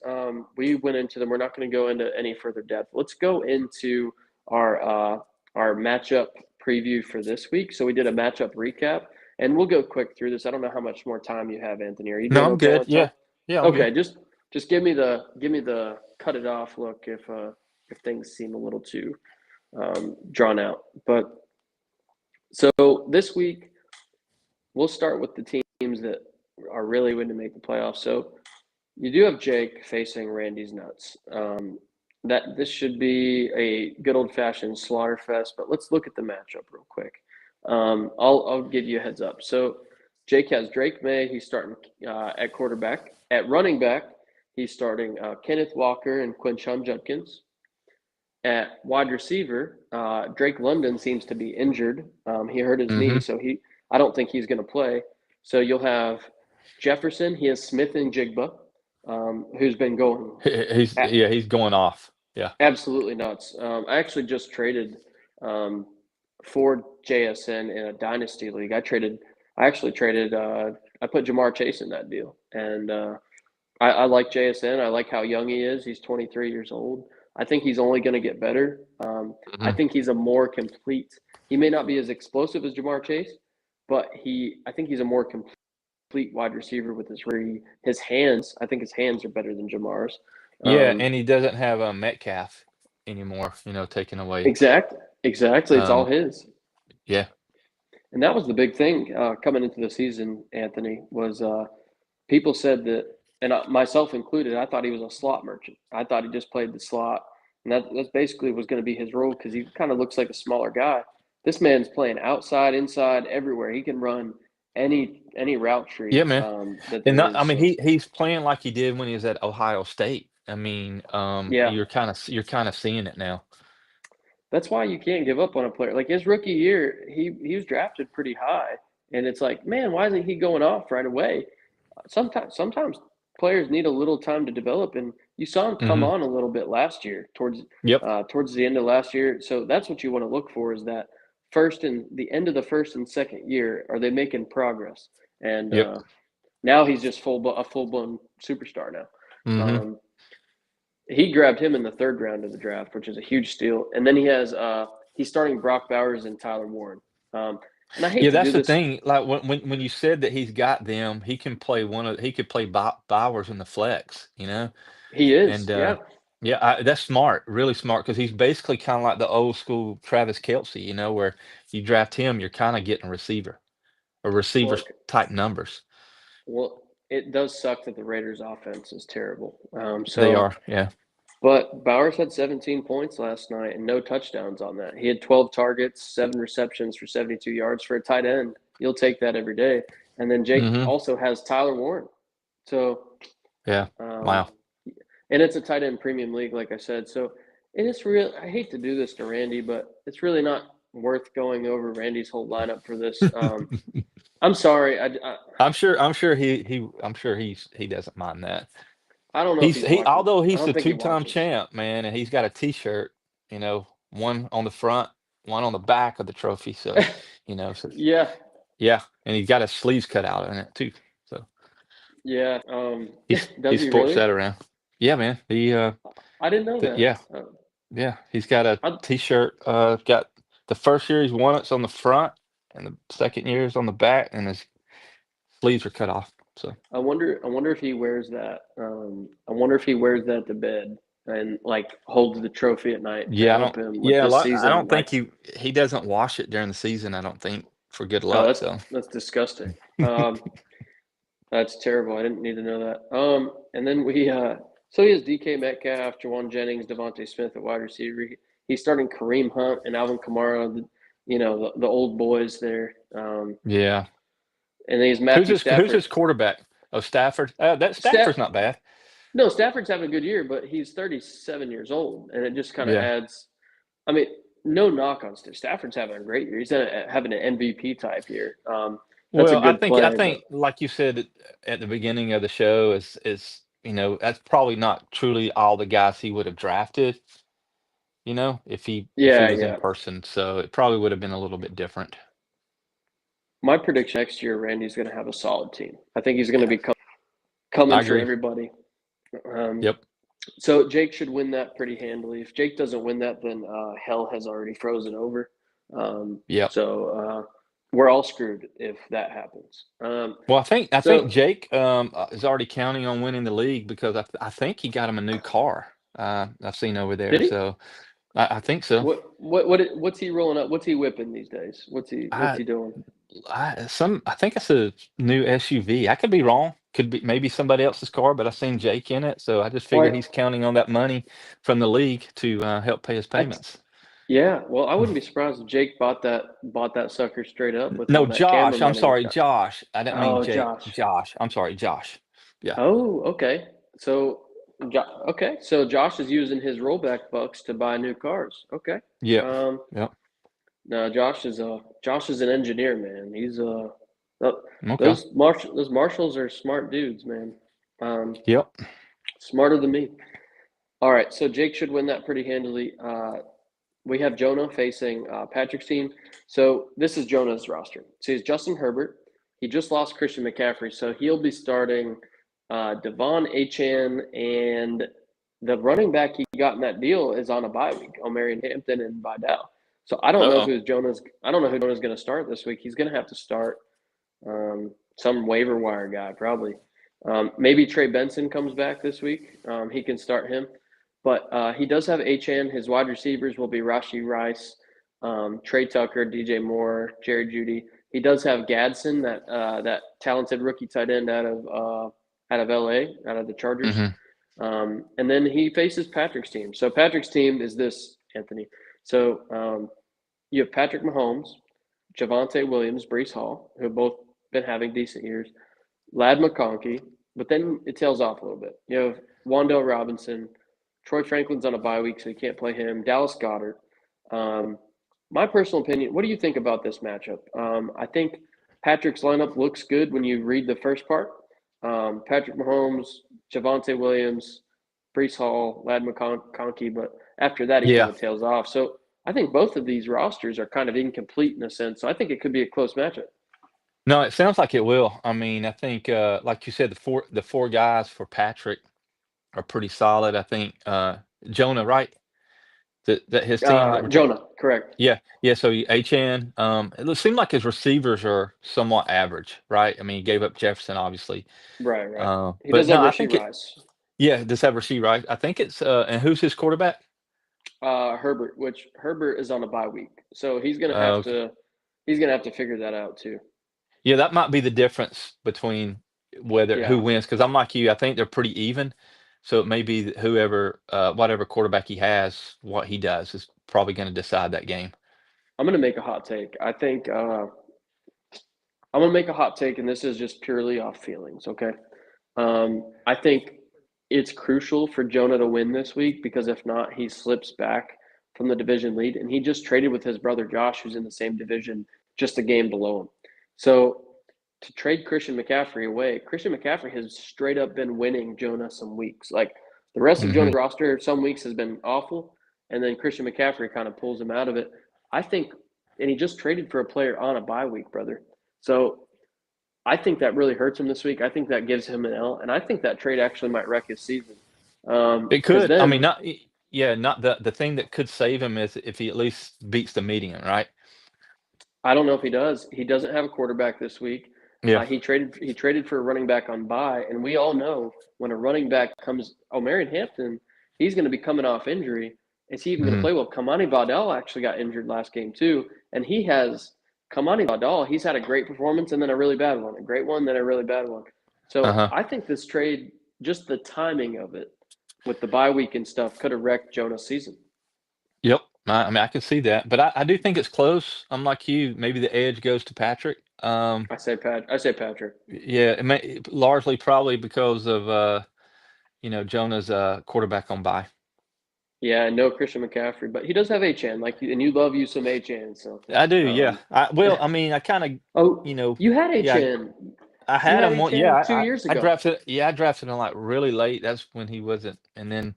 We went into them. We're not going to go into any further depth. Let's go into our uh, our matchup preview for this week. So we did a matchup recap, and we'll go quick through this. I don't know how much more time you have, Anthony. Are you No, doing I'm okay good. on time? Yeah. Yeah, I'm Okay, good. just give me the cut it off look if things seem a little too drawn out. But so this week we'll start with the teams that are really going to make the playoffs. So you do have Jake facing Randy's nuts. That this should be a good old fashioned slaughter fest. But let's look at the matchup real quick. I'll give you a heads up. So Jake has Drake May. He's starting at quarterback. At running back, he's starting Kenneth Walker and Quinshon Judkins. At wide receiver, Drake London seems to be injured. He hurt his knee, Mhm. so I don't think he's going to play. So you'll have Jefferson. He has Smith and Jigba, who's been going He's going off. Yeah. absolutely nuts. I actually just traded um, for JSN in a dynasty league. I actually traded. I put Jamar Chase in that deal, and I like JSN. I like how young he is. He's 23 years old. I think he's only going to get better. I Mhm. think he's a more complete. He may not be as explosive as Jamar Chase, but I think he's a more complete wide receiver with his hands. I think his hands are better than Jamar's. Yeah, Um, and he doesn't have a Metcalf anymore, taken away. exactly. It's all Um, his. yeah. And that was the big thing coming into the season, Anthony, was people said that, and myself included, I thought he was a slot merchant. I thought he just played the slot. And that basically was going to be his role because he kind of looks like a smaller guy. This man's playing outside, inside, everywhere. He can run any route Yeah, tree man. that And there not I is. mean, So, he's playing like he did when he was at Ohio State. I mean, yeah, you're kinda seeing it now. that's why you can't give up on a player. Like his rookie year, he was drafted pretty high. And it's like, man, why isn't he going off right away? Sometimes players need a little time to develop, and you saw him come Mhm. on a little bit last year, towards Yep. towards the end of last year. So that's what you want to look for is that first and the end of the first and second year, are they making progress? And Yep. now he's just a full blown superstar now. Hmm. He grabbed him in the third round of the draft, which is a huge steal. And then he's starting Brock Bowers and Tyler Warren. And I hate Yeah, to do that's the this. thing. Like when you said that he's got them, he could play Bowers in the flex, He is, and yeah. yeah, that's smart, really smart, because he's basically kind of like the old school Travis Kelce, where you draft him, you're kind of getting a receiver or Well, receivers type numbers. well, it does suck that the Raiders' offense is terrible. They are, yeah. But Bowers had 17 points last night and no touchdowns on that. He had 12 targets, 7 receptions for 72 yards for a tight end. You'll take that every day. And then Jake Hmm. also has Tyler Warren. So, Yeah. um, Wow. and it's a tight end premium league, like I said. So, and it's real. I hate to do this to Randy, but it's really not worth going over Randy's whole lineup for this. I'm sorry. I'm sure he doesn't mind that. I don't know if He's he's he watching. although I he's don't the think he two-time watches. champ, man, and he's got a T-shirt, one on the front, one on the back of the trophy. So, so Yeah, yeah, and he's got his sleeves cut out in it too. So yeah. he Does he sports really? that around. Yeah, man. I didn't know that. Yeah, yeah. He's got a I T-shirt. Got the first year he's won it's on the front, and the second year is on the back, and his sleeves are cut off. So I wonder if he wears that. I wonder if he wears that to bed and like holds the trophy at night to yeah, I help don't. him with Yeah, this I season. don't Like, think he doesn't wash it during the season. I don't think for good oh, luck. So. that's disgusting. That's terrible. I didn't need to know that. And then so he has DK Metcalf, Jawan Jennings, Devontae Smith at wide receiver. He's starting Kareem Hunt and Alvin Kamara, the old boys there. Yeah. And then he's Who's Matthew his Stafford. quarterback? Oh, Stafford. That Staff, Stafford's not bad. no, Stafford's having a good year, but he's 37 years old, and it just kind of Yeah. adds. I mean, no knock on Stafford's having a great year. He's having an MVP type year. That's a Well, I good think I play, but think like you said at the beginning of the show is that's probably not truly all the guys he would have drafted, if he yeah, was in yeah. person. So it probably would have been a little bit different. My prediction next year, Randy's going to have a solid team. I think he's going to Yeah. be coming I for agree. everybody. Um, Yep. so Jake should win that pretty handily. If Jake doesn't win that, then hell has already frozen over. Yep. We're all screwed if that happens. Well, I think So Jake is already counting on winning the league because I think he got him a new car. I've seen over there. did he? So I think so. What's he rolling up? What's he whipping these days? What's I he doing? I think it's a new SUV. I could be wrong. Could be maybe somebody else's car, but I seen Jake in it, so I just figure Why? he's counting on that money from the league to help pay his I payments. Yeah. Well, I wouldn't be surprised if Jake bought that sucker straight up with No, all that camera Josh. I'm money he's sorry, got. Josh. I didn't mean Oh, Jake. Josh. Josh. I'm sorry, Josh. Yeah. Oh, okay. So, okay. So Josh is using his rollback bucks to buy new cars. Okay. Yep. Um, Yep. no, Josh is an engineer, man. Th- Okay. those marshals are smart dudes, man. Um, Yep. Smarter than me. All right. So Jake should win that pretty handily. We have Jonah facing Patrick's team. So this is Jonah's roster. So he's Justin Herbert. He just lost Christian McCaffrey, so he'll be starting Devon Achan, and the running back he got in that deal is on a bye week, Omarion Hampton and Vidal. So I don't know Uh-oh. who Jonah's. I don't know who Jonah's going to start this week. He's going to have to start some waiver wire guy probably. Maybe Trey Benson comes back this week. He can start him. But he does have Achan. His wide receivers will be Rashi Rice, Trey Tucker, DJ Moore, Jerry Judy. He does have Gadsden, that talented rookie tight end out of LA, out of the Chargers. Hmm. And then he faces Patrick's team. So Patrick's team is this, Anthony. So you have Patrick Mahomes, Javante Williams, Brees Hall, who have both been having decent years, Lad McConkey, but then it tails off a little bit. You have Wandale Robinson, Troy Franklin's on a bye week, so you can't play him. Dallas Goddard. Um, my personal opinion, what do you think about this matchup? I think Patrick's lineup looks good when you read the first part. Patrick Mahomes, Javante Williams, Brees Hall, Lad McConkey, but after that he kind Yeah. of tails off. So I think both of these rosters are kind of incomplete in a sense, so I think it could be a close matchup. No, it sounds like it will. I mean, I think, like you said, the four guys for Patrick are pretty solid. I think Jonah, right? That his team that we're talking. Jonah, correct. Yeah, yeah. So HN, it seemed like his receivers are somewhat average, right? I mean, he gave up Jefferson, obviously, Right, right. He but does no, have I Rasheed think it. Rice, Yeah, does have Rasheed, right? I think it's and who's his quarterback? Herbert, which Herbert is on a bye week, so Okay. he's gonna have to figure that out too. Yeah, that might be the difference between whether who Yeah, wins. Because I'm like you, I think they're pretty even. So it may be that whoever, whatever quarterback he has, what he does is probably going to decide that game. I'm gonna make a hot take. I think I'm gonna make a hot take, and this is just purely off feelings. Okay, I think it's crucial for Jonah to win this week because if not, he slips back from the division lead, and he just traded with his brother Josh, who's in the same division, just a game below him. So to trade Christian McCaffrey away, Christian McCaffrey has straight up been winning Jonah some weeks. Like the rest of Hmm. Jonah's roster, some weeks has been awful, and then Christian McCaffrey kind of pulls him out of it. I think, and he just traded for a player on a bye week, brother. So I think that really hurts him this week. I think that gives him an L, and I think that trade actually might wreck his season. It Because could. I mean, then not. Yeah, not the thing that could save him is if he at least beats the median, right? I don't know if he does. He doesn't have a quarterback this week. Yeah. He traded for a running back on bye, and we all know when a running back comes. Oh, Marion Hampton, he's going to be coming off injury. Is he even going to Hmm. play? Well, Kamani Vidal actually got injured last game too, and he has Kamani Vidal. He's had a great performance and then a really bad one, a great one, then a really bad one. Uh So huh. I think this trade, just the timing of it, with the bye week and stuff, could have wrecked Jonah's season. Yep. I mean, I can see that, but I do think it's close. I'm like you. Maybe the edge goes to Patrick. I say Patrick. Yeah, largely probably because of Jonah's quarterback on bye. Yeah, no Christian McCaffrey, but he does have Achan, and you love you some Achan. So, I do, yeah. um, Well, I mean, I kind of, oh, you know, you had yeah, Achan. I You had had him one. Yeah, Achan 2 years I ago. drafted. Yeah, I drafted him like really late. That's when he wasn't. And then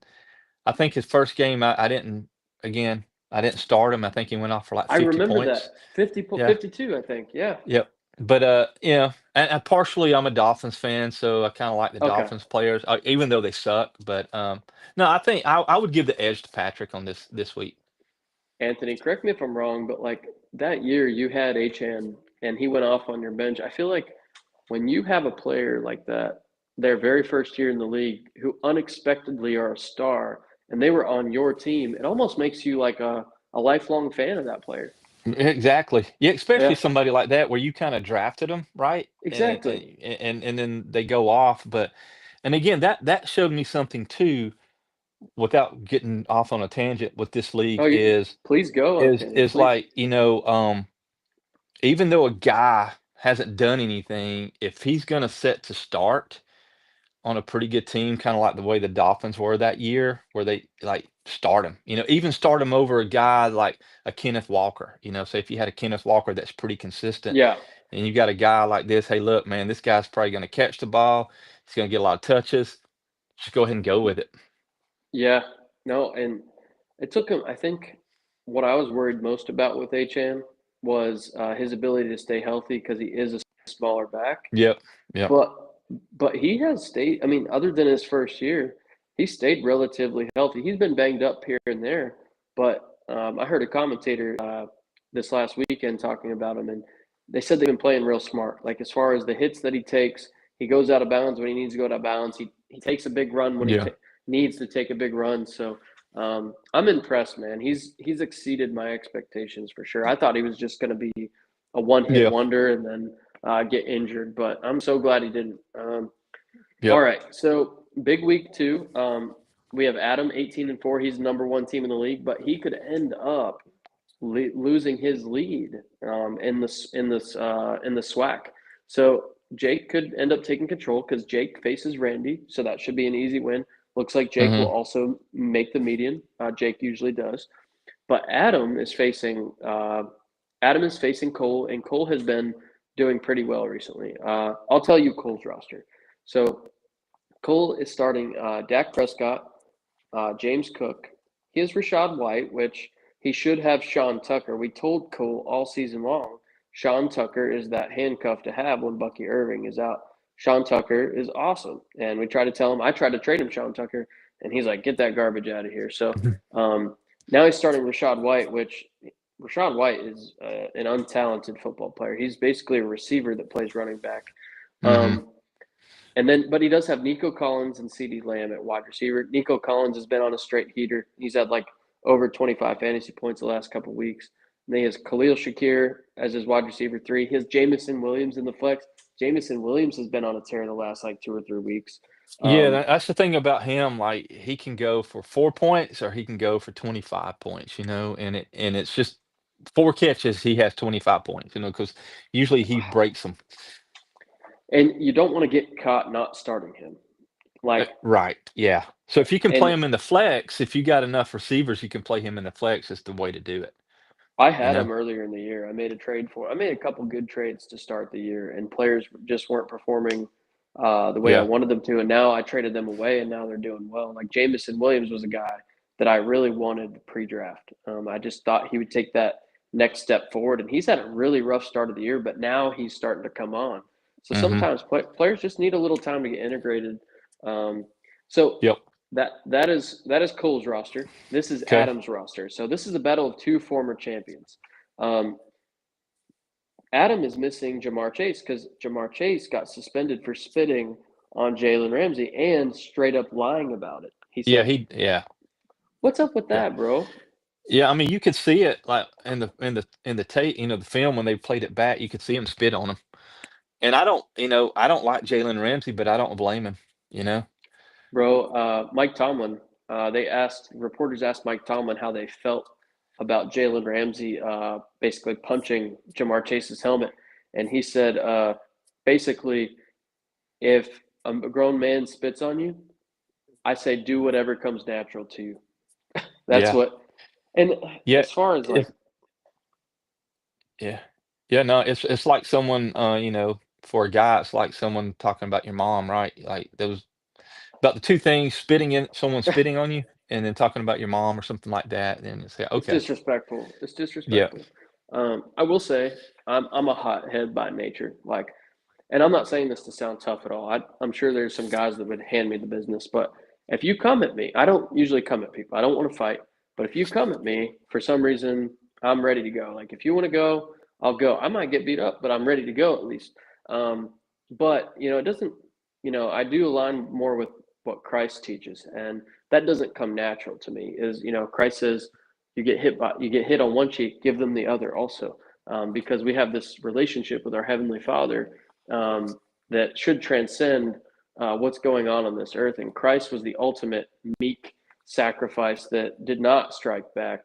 I think his first game, I didn't. Again, I didn't start him. I think he went off for like I 50 remember points. that 50, Yeah. 52, I think. Yeah. Yep. But and partially I'm a Dolphins fan, so I kind of like the Okay. Dolphins players, even though they suck. But no, I think I would give the edge to Patrick on this week. Anthony, correct me if I'm wrong, but like that year you had Achan and he went off on your bench. I feel like when you have a player like that, their very first year in the league, who unexpectedly are a star, and they were on your team, it almost makes you like a lifelong fan of that player. Exactly. Yeah, especially Yeah, somebody like that where you kind of drafted them, right? And exactly. and then they go off. But and again, that showed me something too, without getting off on a tangent with this Oh, league is please go on a is tangent, is please. like, even though a guy hasn't done anything, if he's gonna set to start on a pretty good team, kinda like the way the Dolphins were that year, where they, like, start him, even start him over a guy like a Kenneth Walker, say if you had a Kenneth Walker that's pretty consistent, Yeah, and you got a guy like this, "Hey, look, man, this guy's probably gonna catch the ball, he's gonna get a lot of touches, just go ahead and go with it." yeah. No, and it took him. I think what I was worried most about with Achan was his ability to stay healthy because he is a smaller back. Yep, yep, But but he has stayed. I mean, other than his first year, he stayed relatively healthy. He's been banged up here and there, but I heard a commentator this last weekend talking about him, and they said they've been playing real smart. Like as far as the hits that he takes, he goes out of bounds when he needs to go out of bounds. He takes a big run when yeah, needs to take a big run. So I'm impressed, man. He's exceeded my expectations for sure. I thought he was just going to be a one hit yeah, wonder and then get injured, but I'm so glad he didn't. All yep, right, so big week two. We have Adam 18-4. He's the number one team in the league, but he could end up losing his lead in the SWAC. So Jake could end up taking control because Jake faces Randy, so that should be an easy win. Looks like Jake will mhm, also make the median. Jake usually does, but Adam is facing Cole, and Cole has been doing pretty well recently. I'll tell you Cole's roster. So Cole is starting Dak Prescott, James Cook. He has Rashad White, which he should have Sean Tucker. We told Cole all season long, Sean Tucker is that handcuff to have when Bucky Irving is out. Sean Tucker is awesome. And we tried to tell him, I tried to trade him Sean Tucker, and he's like, get that garbage out of here. So now he's starting Rachaad White, which Rachaad White is an untalented football player. He's basically a receiver that plays running back. Mm-hmm. And then, but he does have Nico Collins and CeeDee Lamb at wide receiver. Nico Collins has been on a straight heater. He's had like over 25 fantasy points the last couple of weeks. And then he has Khalil Shakir as his wide receiver 3. He has Jamison Williams in the flex. Jamison Williams has been on a tear the last like 2 or 3 weeks. Yeah, Um, that's the thing about him. Like he can go for 4 points or he can go for 25 points, and it's just 4 catches. He has 25 points, because usually he breaks them. and you don't want to get caught not starting him. Like, Right. Yeah. So if you can play and him in the flex, if you got enough receivers, you can play him in the flex. Is the way to do it. I You had know. him earlier in the year. I made a couple good trades to start the year, and players just weren't performing the way I Yeah. wanted them to. And now I traded them away, and now they're doing well. Like Jamison Williams was a guy that I really wanted pre-draft. I just thought he would take that next step forward, and he's had a really rough start of the year, but now he's starting to come on. So Mm-hmm. sometimes players just need a little time to get integrated. Um, so Yep. that is Cole's roster. This is Okay. Adam's roster. So this is a battle of two former champions. Um, Adam is missing Jamar Chase because Jamar Chase got suspended for spitting on Jalen Ramsey and straight up lying about it. He Yeah. said, Yeah. "What's up with Yeah. that, bro?" Yeah. I mean, you could see it like in the tape, the film when they played it back. You could see him spit on him. And I don't like Jalen Ramsey, but I don't blame him. You know. Bro, Mike Tomlin. Reporters asked Mike Tomlin how they felt about Jalen Ramsey basically punching Jamar Chase's helmet, and he said, basically, if a grown man spits on you, I say do whatever comes natural to you. That's Yeah. what. And Yeah. as far as like, It's Yeah. Yeah, no, it's like someone, for a guy, it's like someone talking about your mom, right? Like those about the two things, someone spitting on you and then talking about your mom or something like that, then it's like, it's okay. disrespectful. It's Yeah. disrespectful. I will say I'm a hothead by nature. Like, and I'm not saying this to sound tough at all. I'm sure there's some guys that would hand me the business, but if you come at me, I don't usually come at people. I don't want to fight, but if you come at me for some reason, I'm ready to go. Like if you want to go, I'll go. I might get beat up, but I'm ready to go at least. Um, but it doesn't. I do align more with what Christ teaches, and that doesn't come natural to me. Christ says you get hit on one cheek, give them the other also, because we have this relationship with our heavenly Father that should transcend what's going on this earth. And Christ was the ultimate meek sacrifice that did not strike back.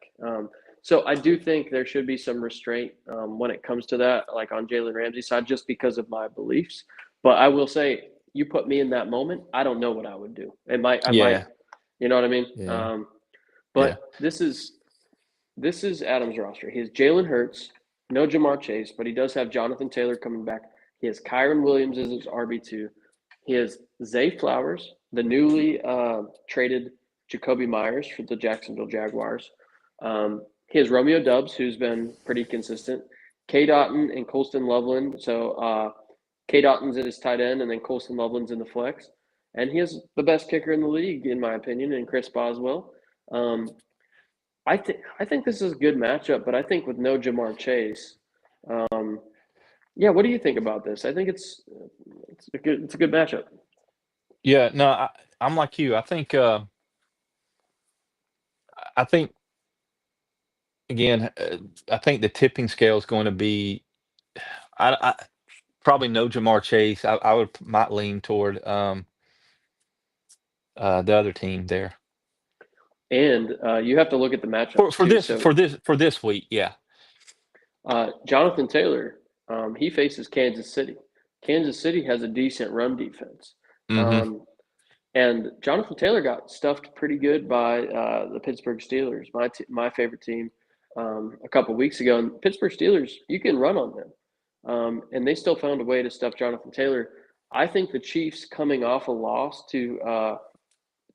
So I do think there should be some restraint when it comes to that, like on Jalen Ramsey's side, just because of my beliefs. But I will say, you put me in that moment, I don't know what I would do. I might, Yeah. you know what I mean? Yeah. Yeah. But this is Adam's roster. He has Jalen Hurts, no Jamar Chase, but he does have Jonathan Taylor coming back. He has Kyron Williams as his RB2. He has Zay Flowers, the newly traded Jacoby Myers for the Jacksonville Jaguars. He has Romeo Dubs, who's been pretty consistent. K. Dotton and Colston Loveland. So K. Dotton's at his tight end, and then Colston Loveland's in the flex. And he has the best kicker in the league, in my opinion, and Chris Boswell. Um, I think this is a good matchup, but I think with no Jamar Chase, um, yeah. What do you think about this? I think it's a good matchup. Yeah. No, I'm like you. I think again, I think the tipping scale is going to be I probably no Jamar Chase. I might lean toward the other team there. And you have to look at the For matchups for too. this So for this for this week, yeah. Jonathan Taylor, he faces Kansas City. Kansas City has a decent run defense. Mhm. Um, and Jonathan Taylor got stuffed pretty good by the Pittsburgh Steelers, my favorite team, a couple weeks ago. And Pittsburgh Steelers, you can run on them, and they still found a way to stuff Jonathan Taylor. I think the Chiefs, coming off a loss to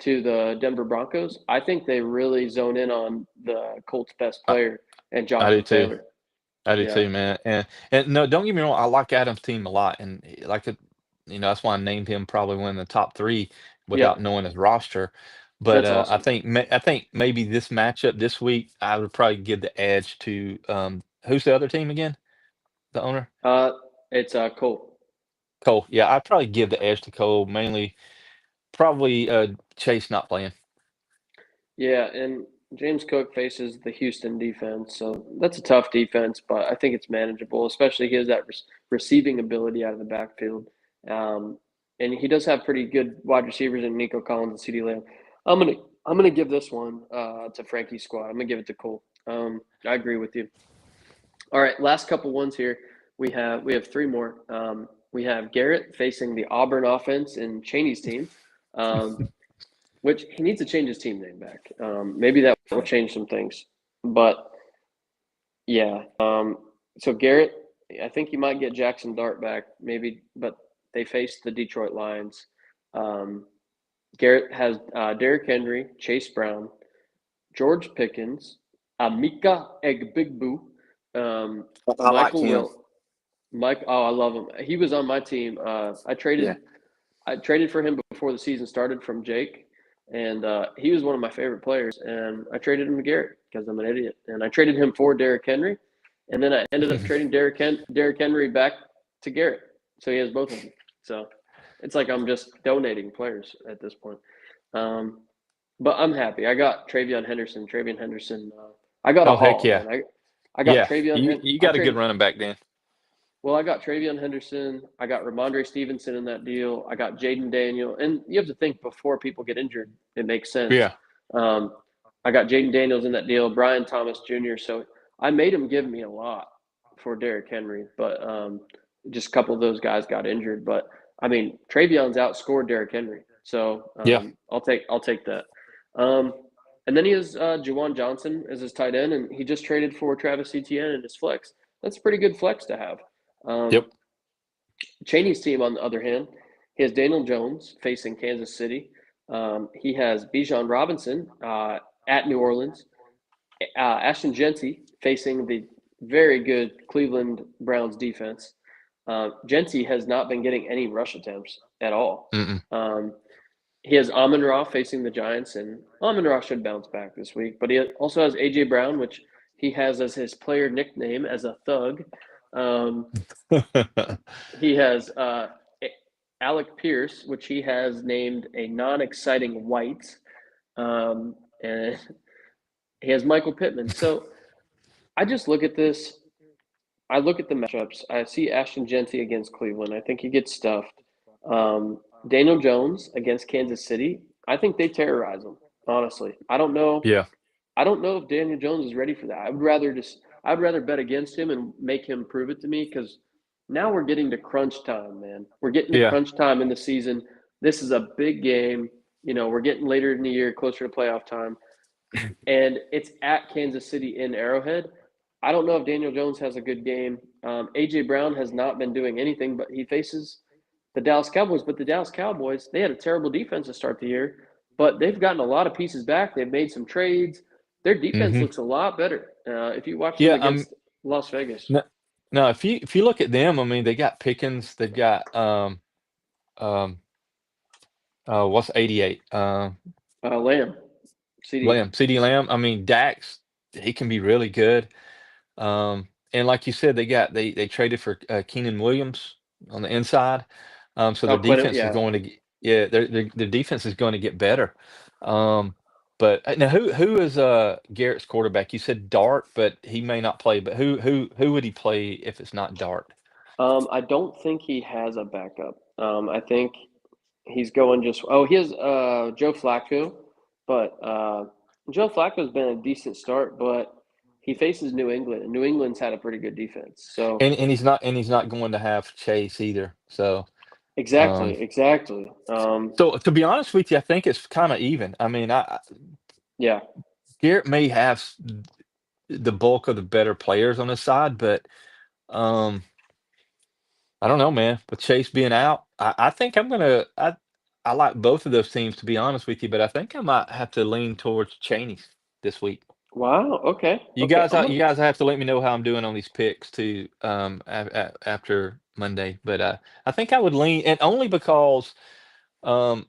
to the Denver Broncos, I think they really zone in on the Colts' best I, player and I do Jonathan too. Taylor. I do Yeah, too, man. And no, don't get me wrong. I like Adam's team a lot, and like that's why I named him probably one of the top three without yep, knowing his roster. But that's awesome. I think maybe this matchup this week, I would probably give the edge to who's the other team again? The owner Uh, it's Colt. Cole. Yeah, I'd probably give the edge to Cole mainly. Probably Chase not playing. Yeah, and James Cook faces the Houston defense, so that's a tough defense, but I think it's manageable, especially he has that receiving ability out of the backfield. Um, and he does have pretty good wide receivers in Nico Collins and CeeDee Lamb. I'm gonna I'm gonna give this one to Frankie's squad. I'm gonna give it to Cole. I agree with you. All right, last couple ones here. We have three more. We have Garrett facing the Auburn offense in Cheney's team. Um, which he needs to change his team name back. Maybe that will change some things. But yeah, so Garrett, I think you might get Jackson Dart back, maybe, but they face the Detroit Lions. Um, Garrett has Derrick Henry, Chase Brown, George Pickens, Amika Egbigbu, I like Michael him. Will. Mike, oh, I love him. He was on my team. Yeah. I traded for him before the season started from Jake, and he was one of my favorite players. And I traded him to Garrett because I'm an idiot. And I traded him for Derrick Henry, and then I ended up trading Derrick Henry back to Garrett, so he has both of them. So it's like I'm just donating players at this point. Um, but I'm happy. I got Travion Henderson. Travion Henderson. I got a Oh heck haul, yeah, man. I got yeah. Travion. You I got a good traded running back then. well, I got Travion Henderson. I got Ramondre Stevenson in that deal. I got Jaden Daniel. And you have to think before people get injured, it makes sense. Yeah, Um, I got Jaden Daniels in that deal, Brian Thomas Jr. So I made him give me a lot for Derrick Henry, but just a couple of those guys got injured. But I mean, Travion's outscored Derrick Henry, so yeah, I'll take that. Um, and then he has Juwan Johnson as his tight end, and he just traded for Travis Etienne in his flex. That's a pretty good flex to have. yep. Um, Cheney's team, on the other hand, he has Daniel Jones facing Kansas City. He has Bijan Robinson at New Orleans. Ashton Genty facing the very good Cleveland Browns defense. Genty has not been getting any rush attempts at all. Mm-mm. Um, he has Amon Ra facing the Giants, and Amon Ra should bounce back this week. But he also has AJ Brown, which he has as his player nickname as a thug. Um, he has Alec Pierce, which he has named a non-exciting white, and he has Michael Pittman. So I just look at this. I look at the matchups. I see Ashton Genty against Cleveland. I think he gets stuffed. Daniel Jones against Kansas City. I think they terrorize him. Honestly, I don't know. Yeah, I don't know if Daniel Jones is ready for that. I'd rather bet against him and make him prove it to me because now we're getting to crunch time, man. We're getting to yeah, crunch time in the season. This is a big game. We're getting later in the year, closer to playoff time, and it's at Kansas City in Arrowhead. I don't know if Daniel Jones has a good game. AJ Brown has not been doing anything, but he faces the Dallas Cowboys. But the Dallas Cowboys, they had a terrible defense to start the year, but they've gotten a lot of pieces back. They've made some trades. Their defense hmm looks a lot better if you watch them yeah. against Las Vegas. No, no. If you look at them, I mean, they got Pickens. They've got um what's 88? Lamb, CD. Lamb, CD Lamb. I mean, Dax. He can be really good. And like you said, they traded for Keenan Williams on the inside. So Oh, their Quinn, defense is yeah. going to yeah, their defense is going to get better. Um, but now who is Garrett's quarterback? You said Dart, but he may not play. But who would he play if it's not Dart? I don't think he has a backup. I think he's going just. Oh, he has Joe Flacco, but Joe Flacco's been a decent start, but he faces New England, and New England's had a pretty good defense. So And he's not going to have Chase either. Um, exactly. so to be honest with you, I think it's kind of even. I mean, Yeah. Garrett may have the bulk of the better players on his side, but um, I don't know, man. With Chase being out, I think I'm gonna. I like both of those teams, to be honest with you, but I think I might have to lean towards Cheney's this week. Wow. Okay. You Okay. guys, you guys have to let me know how I'm doing on these picks too, after Monday. But I think I would lean, and only because um,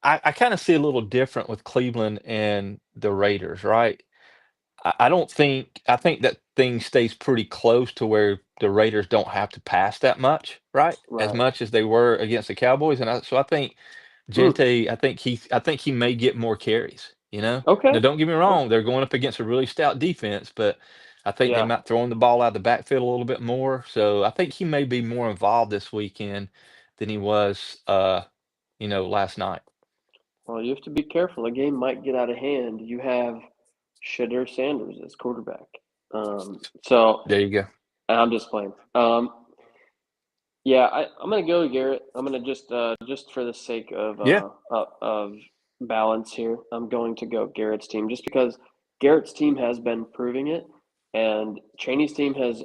I kind of see a little different with Cleveland and the Raiders, right? I don't think I think that thing stays pretty close to where the Raiders don't have to pass that much, right? As Right. much as they were against the Cowboys, and so I think Hmm. Gente, I think he may get more carries, you know? Okay. Now don't get me Okay. wrong, they're going up against a really stout defense, but I think they Yeah. might throw him the ball out of the backfield a little bit more. So I think he may be more involved this weekend than he was last night. Well, you have to be careful. The game might get out of hand. You have Shadur Sanders as quarterback. So There you go. I'm just playing. Yeah, I'm gonna go Garrett. I'm gonna just for the sake Yeah. of balance here, I'm going to go Garrett's team just because Garrett's team has been proving it, and Cheney's team has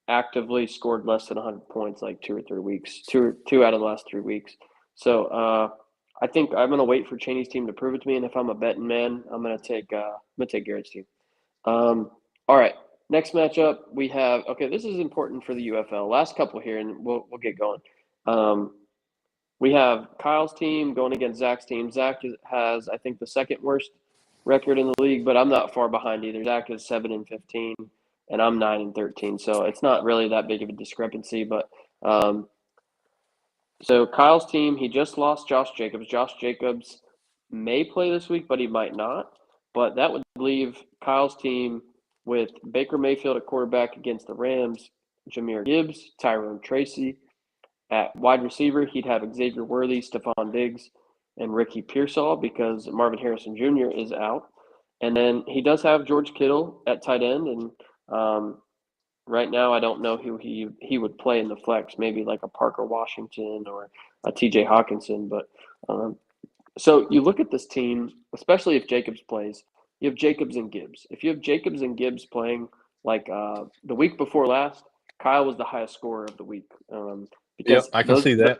actively scored less than 100 points like 2 or 3 weeks, two out of the last 3 weeks. So I think I'm gonna wait for Cheney's team to prove it to me, and if I'm a betting man, I'm gonna take Garrett's team. All right. Next matchup we have. Okay, this is important for the UFL. Last couple here, and we'll get going. Um, we have Kyle's team going against Zach's team. Has I think the second worst record in the league, but I'm not far behind either. Zach is 7-15, and I'm 9-13. So it's not really that big of a discrepancy. But so Kyle's team, he just lost Josh Jacobs. Josh Jacobs may play this week, but he might not. But that would leave Kyle's team with Baker Mayfield at quarterback against the Rams, Jameer Gibbs, Tyrone Tracy. At wide receiver, he'd have Xavier Worthy, Stephon Diggs, and Ricky Pearsall because Marvin Harrison Jr. is out. And then he does have George Kittle at tight end, and right now, I don't know who he would play in the flex. Maybe like a Parker Washington or a T.J. Hawkinson. But so you look at this team, especially if Jacobs plays. You have Jacobs and Gibbs. If you have Jacobs and Gibbs playing like the week before last, Kyle was the highest scorer of the week Yep, because I can see that.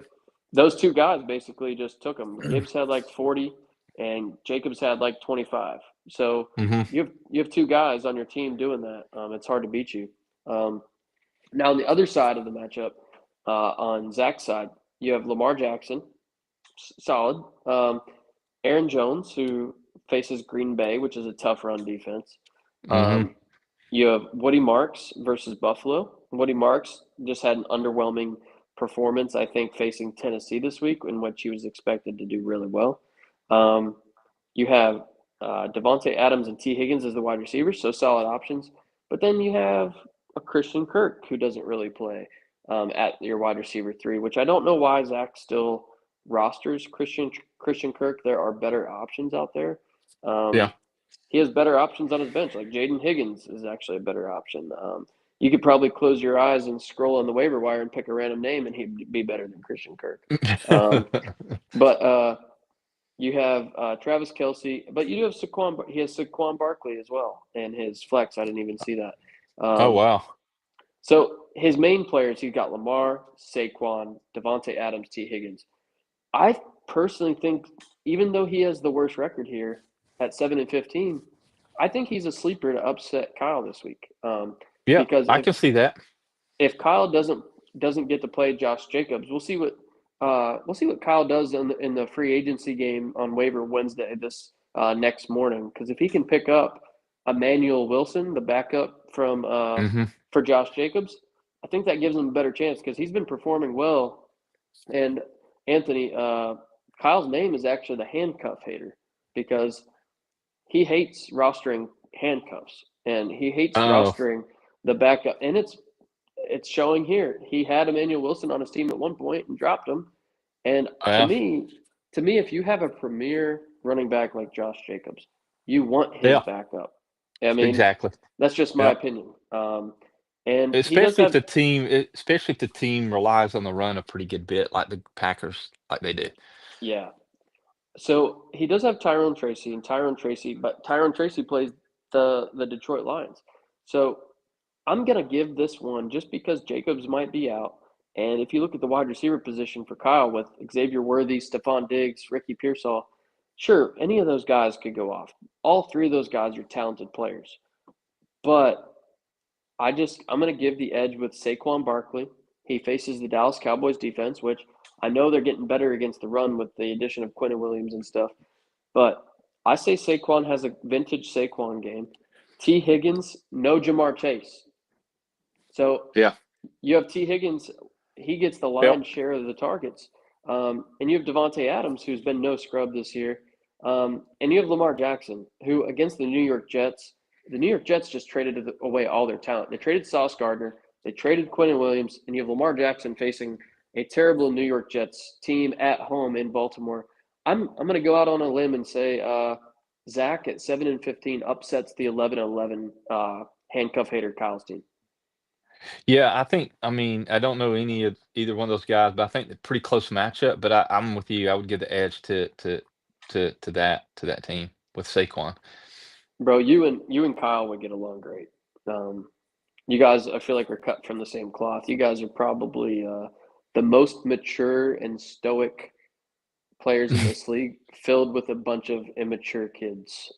those two guys basically just took them. Gibbs had like 40, and Jacobs had like 25. So Hmm. you have two guys on your team doing that. It's hard to beat you. Um, Now, on the other side of the matchup, on Zach's side, you have Lamar Jackson, solid. Aaron Jones, who faces Green Bay, which is a tough run defense. Hmm. Um, you have Woody Marks versus Buffalo. Woody Marks just had an underwhelming performance, I think, facing Tennessee this week, in which he was expected to do really well. Um, you have Devontae Adams and T. Higgins as the wide receivers, so solid options. But then you have a Christian Kirk who doesn't really play at your wide receiver three, which I don't know why Zach still rosters Christian Kirk. There are better options out there. Um, Yeah. he has better options on his bench. Like Jaden Higgins is actually a better option. You could probably close your eyes and scroll on the waiver wire and pick a random name, and he'd be better than Christian Kirk. Um, but you have Travis Kelsey, but you do have Saquon. He has Saquon Barkley as well, and his flex. I didn't even see that. Oh Um, wow. so his main players, he's got Lamar, Saquon, Devontae Adams, T. Higgins. I personally think, even though he has the worst record here at 7-15, I think he's a sleeper to upset Kyle this week. Yeah, Because I can see that. if Kyle doesn't get to play Josh Jacobs, we'll see what Kyle does in the free agency game on waiver Wednesday this next morning. Because if he can pick up Emmanuel Wilson, the backup from Hmm. for Josh Jacobs, I think that gives him a better chance because he's been performing well. And Anthony, Kyle's name is actually the handcuff hater because he hates rostering handcuffs and he hates Oh, rostering the backup. And it's showing here. He had Emmanuel Wilson on his team at one point and dropped him. And to yeah, me, to me, if you have a premier running back like Josh Jacobs, you want his yeah, backup. I mean, exactly. that's just my Yeah, opinion. And he does have, especially if the team relies on the run a pretty good bit, like the Packers, like they do. yeah. So he does have Tyrone Tracy plays the Detroit Lions. So I'm gonna give this one just because Jacobs might be out, And if you look at the wide receiver position for Kyle with Xavier Worthy, Stephon Diggs, Ricky Pearsall, sure, any of those guys could go off. All three of those guys are talented players. But I'm going to give the edge with Saquon Barkley. He faces the Dallas Cowboys defense, which I know they're getting better against the run with the addition of Quentin Williams and stuff. But I say Saquon has a vintage Saquon game. T. Higgins, no Jamar Chase. So Yeah. you have T. Higgins, he gets the Yep. lion's share of the targets. And you have Devontae Adams, who's been no scrub this year. And you have Lamar Jackson, who against the New York Jets just traded away all their talent. They traded Sauce Gardner, they traded Quentin Williams, and you have Lamar Jackson facing a terrible New York Jets team at home in Baltimore. I'm going to go out on a limb and say Zach at 7-15 upsets the 11-11 handcuff hater Kyle's team. Yeah, I mean, I don't know any of either one of those guys, but I think they're pretty close matchup. But I'm with you. I would give the edge to that team with Saquon. Bro, you and Kyle would get along great. You guys, I feel like we're cut from the same cloth. You guys are probably the most mature and stoic players in this league, filled with a bunch of immature kids.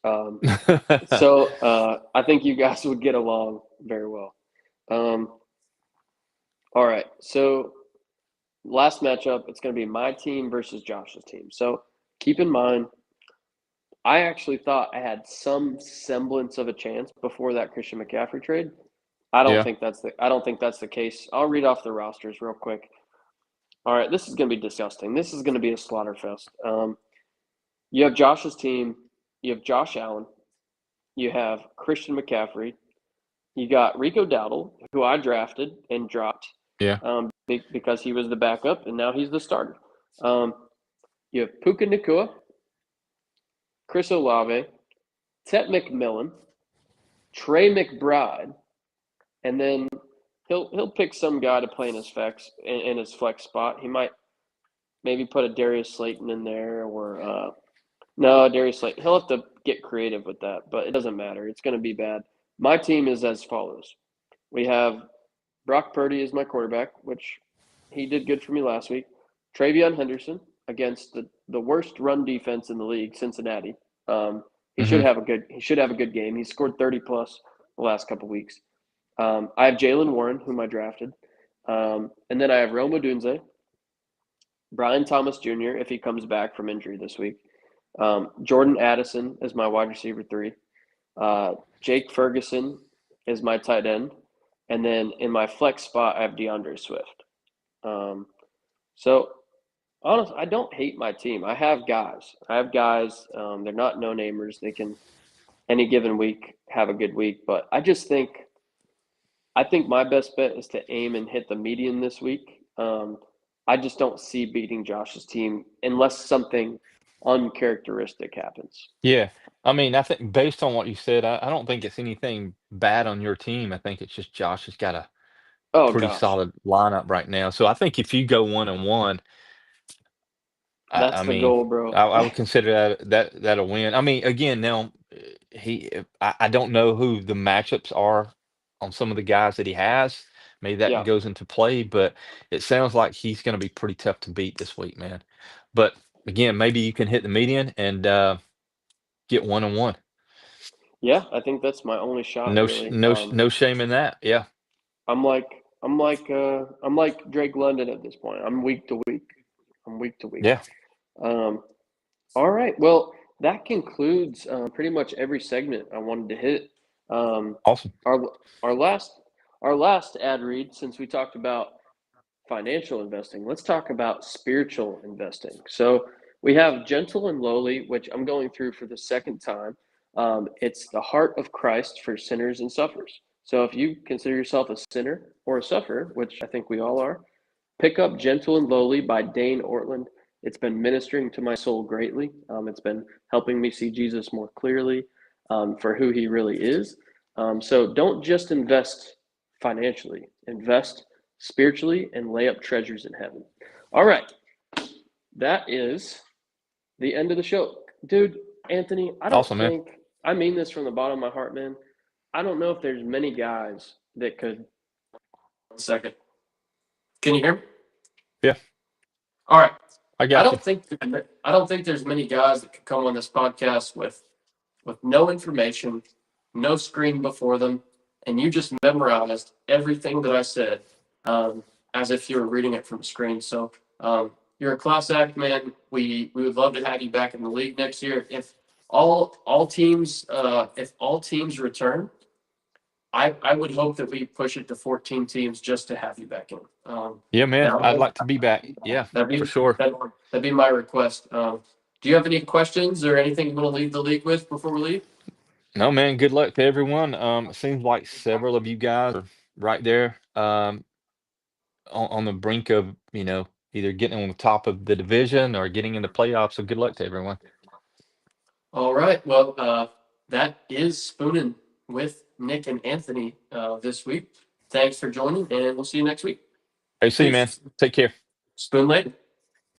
So I think you guys would get along very well. Um, all right, so last matchup, it's going to be my team versus Josh's team. So keep in mind, I actually thought I had some semblance of a chance before that Christian McCaffrey trade. Yeah. I don't think that's the case. I'll read off the rosters real quick. All right, this is going to be disgusting. This is going to be a slaughter fest. You have Josh's team. You have Josh Allen. You have Christian McCaffrey. You got Rico Dowdle, who I drafted and dropped Yeah. because he was the backup, and now he's the starter. You have Puka Nacua, Chris Olave, Tet McMillan, Trey McBride, and then he'll pick some guy to play in his flex spot. He might maybe put a Darius Slayton in there, or no, Darius Slayton. He'll have to get creative with that, but it doesn't matter. It's going to be bad. My team is as follows. We have Brock Purdy as my quarterback, which he did good for me last week. Travion Henderson against the worst run defense in the league, Cincinnati. He should Hmm. have a good game. He scored 30 plus the last couple weeks. I have Jalen Warren, whom I drafted, and then I have Rome Odunze, Brian Thomas Jr. if he comes back from injury this week, Jordan Addison is my wide receiver 3, Jake Ferguson is my tight end, and then in my flex spot I have DeAndre Swift. So honestly, I don't hate my team. I have guys. They're not no namers. They can any given week have a good week, but I think my best bet is to aim and hit the median this week. I just don't see beating Josh's team unless something uncharacteristic happens. Yeah. I mean, I think based on what you said, I don't think it's anything bad on your team. I think it's just Josh has got a Oh pretty gosh, solid lineup right now. So I think if you go 1-1, I that's the mean, goal, bro. I would consider that a win. I mean, again, now I don't know who the matchups are on some of the guys that he has. Maybe that Yeah, goes into play, but it sounds like he's going to be pretty tough to beat this week, man. But again, maybe you can hit the median and get 1-1. yeah. I think that's my only shot, No, sh- really. no, sh- no shame in that. Yeah, I'm like Drake London at this point. I'm week to week. I'm week to week. yeah, Um, all right. Well, that concludes pretty much every segment I wanted to hit. Um, awesome, our our last our last ad read, since we talked about financial investing, let's talk about spiritual investing. So we have Gentle and Lowly, which I'm going through for the second time. It's the heart of Christ for sinners and sufferers. So if you consider yourself a sinner or a sufferer, which I think we all are, pick up Gentle and Lowly by Dane Ortland. It's been ministering to my soul greatly. It's been helping me see Jesus more clearly for who he really is. So don't just invest financially, invest spiritually and lay up treasures in heaven. All right. That is the end of the show. Dude, Anthony, awesome, man. I mean this from the bottom of my heart, man. I don't know if there's many guys that could second Can you hear me? Yeah, All right. I I got you. don't think I don't think there's many guys that could come on this podcast with no information, no screen before them, and you just memorized everything that I said, as if you were reading it from a screen. So you're a class act, man. We would love to have you back in the league next year. If all teams return, I would hope that we push it to 14 teams just to have you back in. Yeah, man, I'd That like to be back. Yeah, that'd for be sure. that'd be my request. Do you have any questions or anything you want to leave the league with before we leave? No, man, good luck to everyone. It seems like several of you guys are right there, on the brink of, either getting on the top of the division or getting in the playoffs. So good luck to everyone. All right. Well, that is Spoonin' with Nick and Anthony this week. Thanks for joining, and we'll see you next week. Hey, see you, man. Peace. Take care. Spoon later.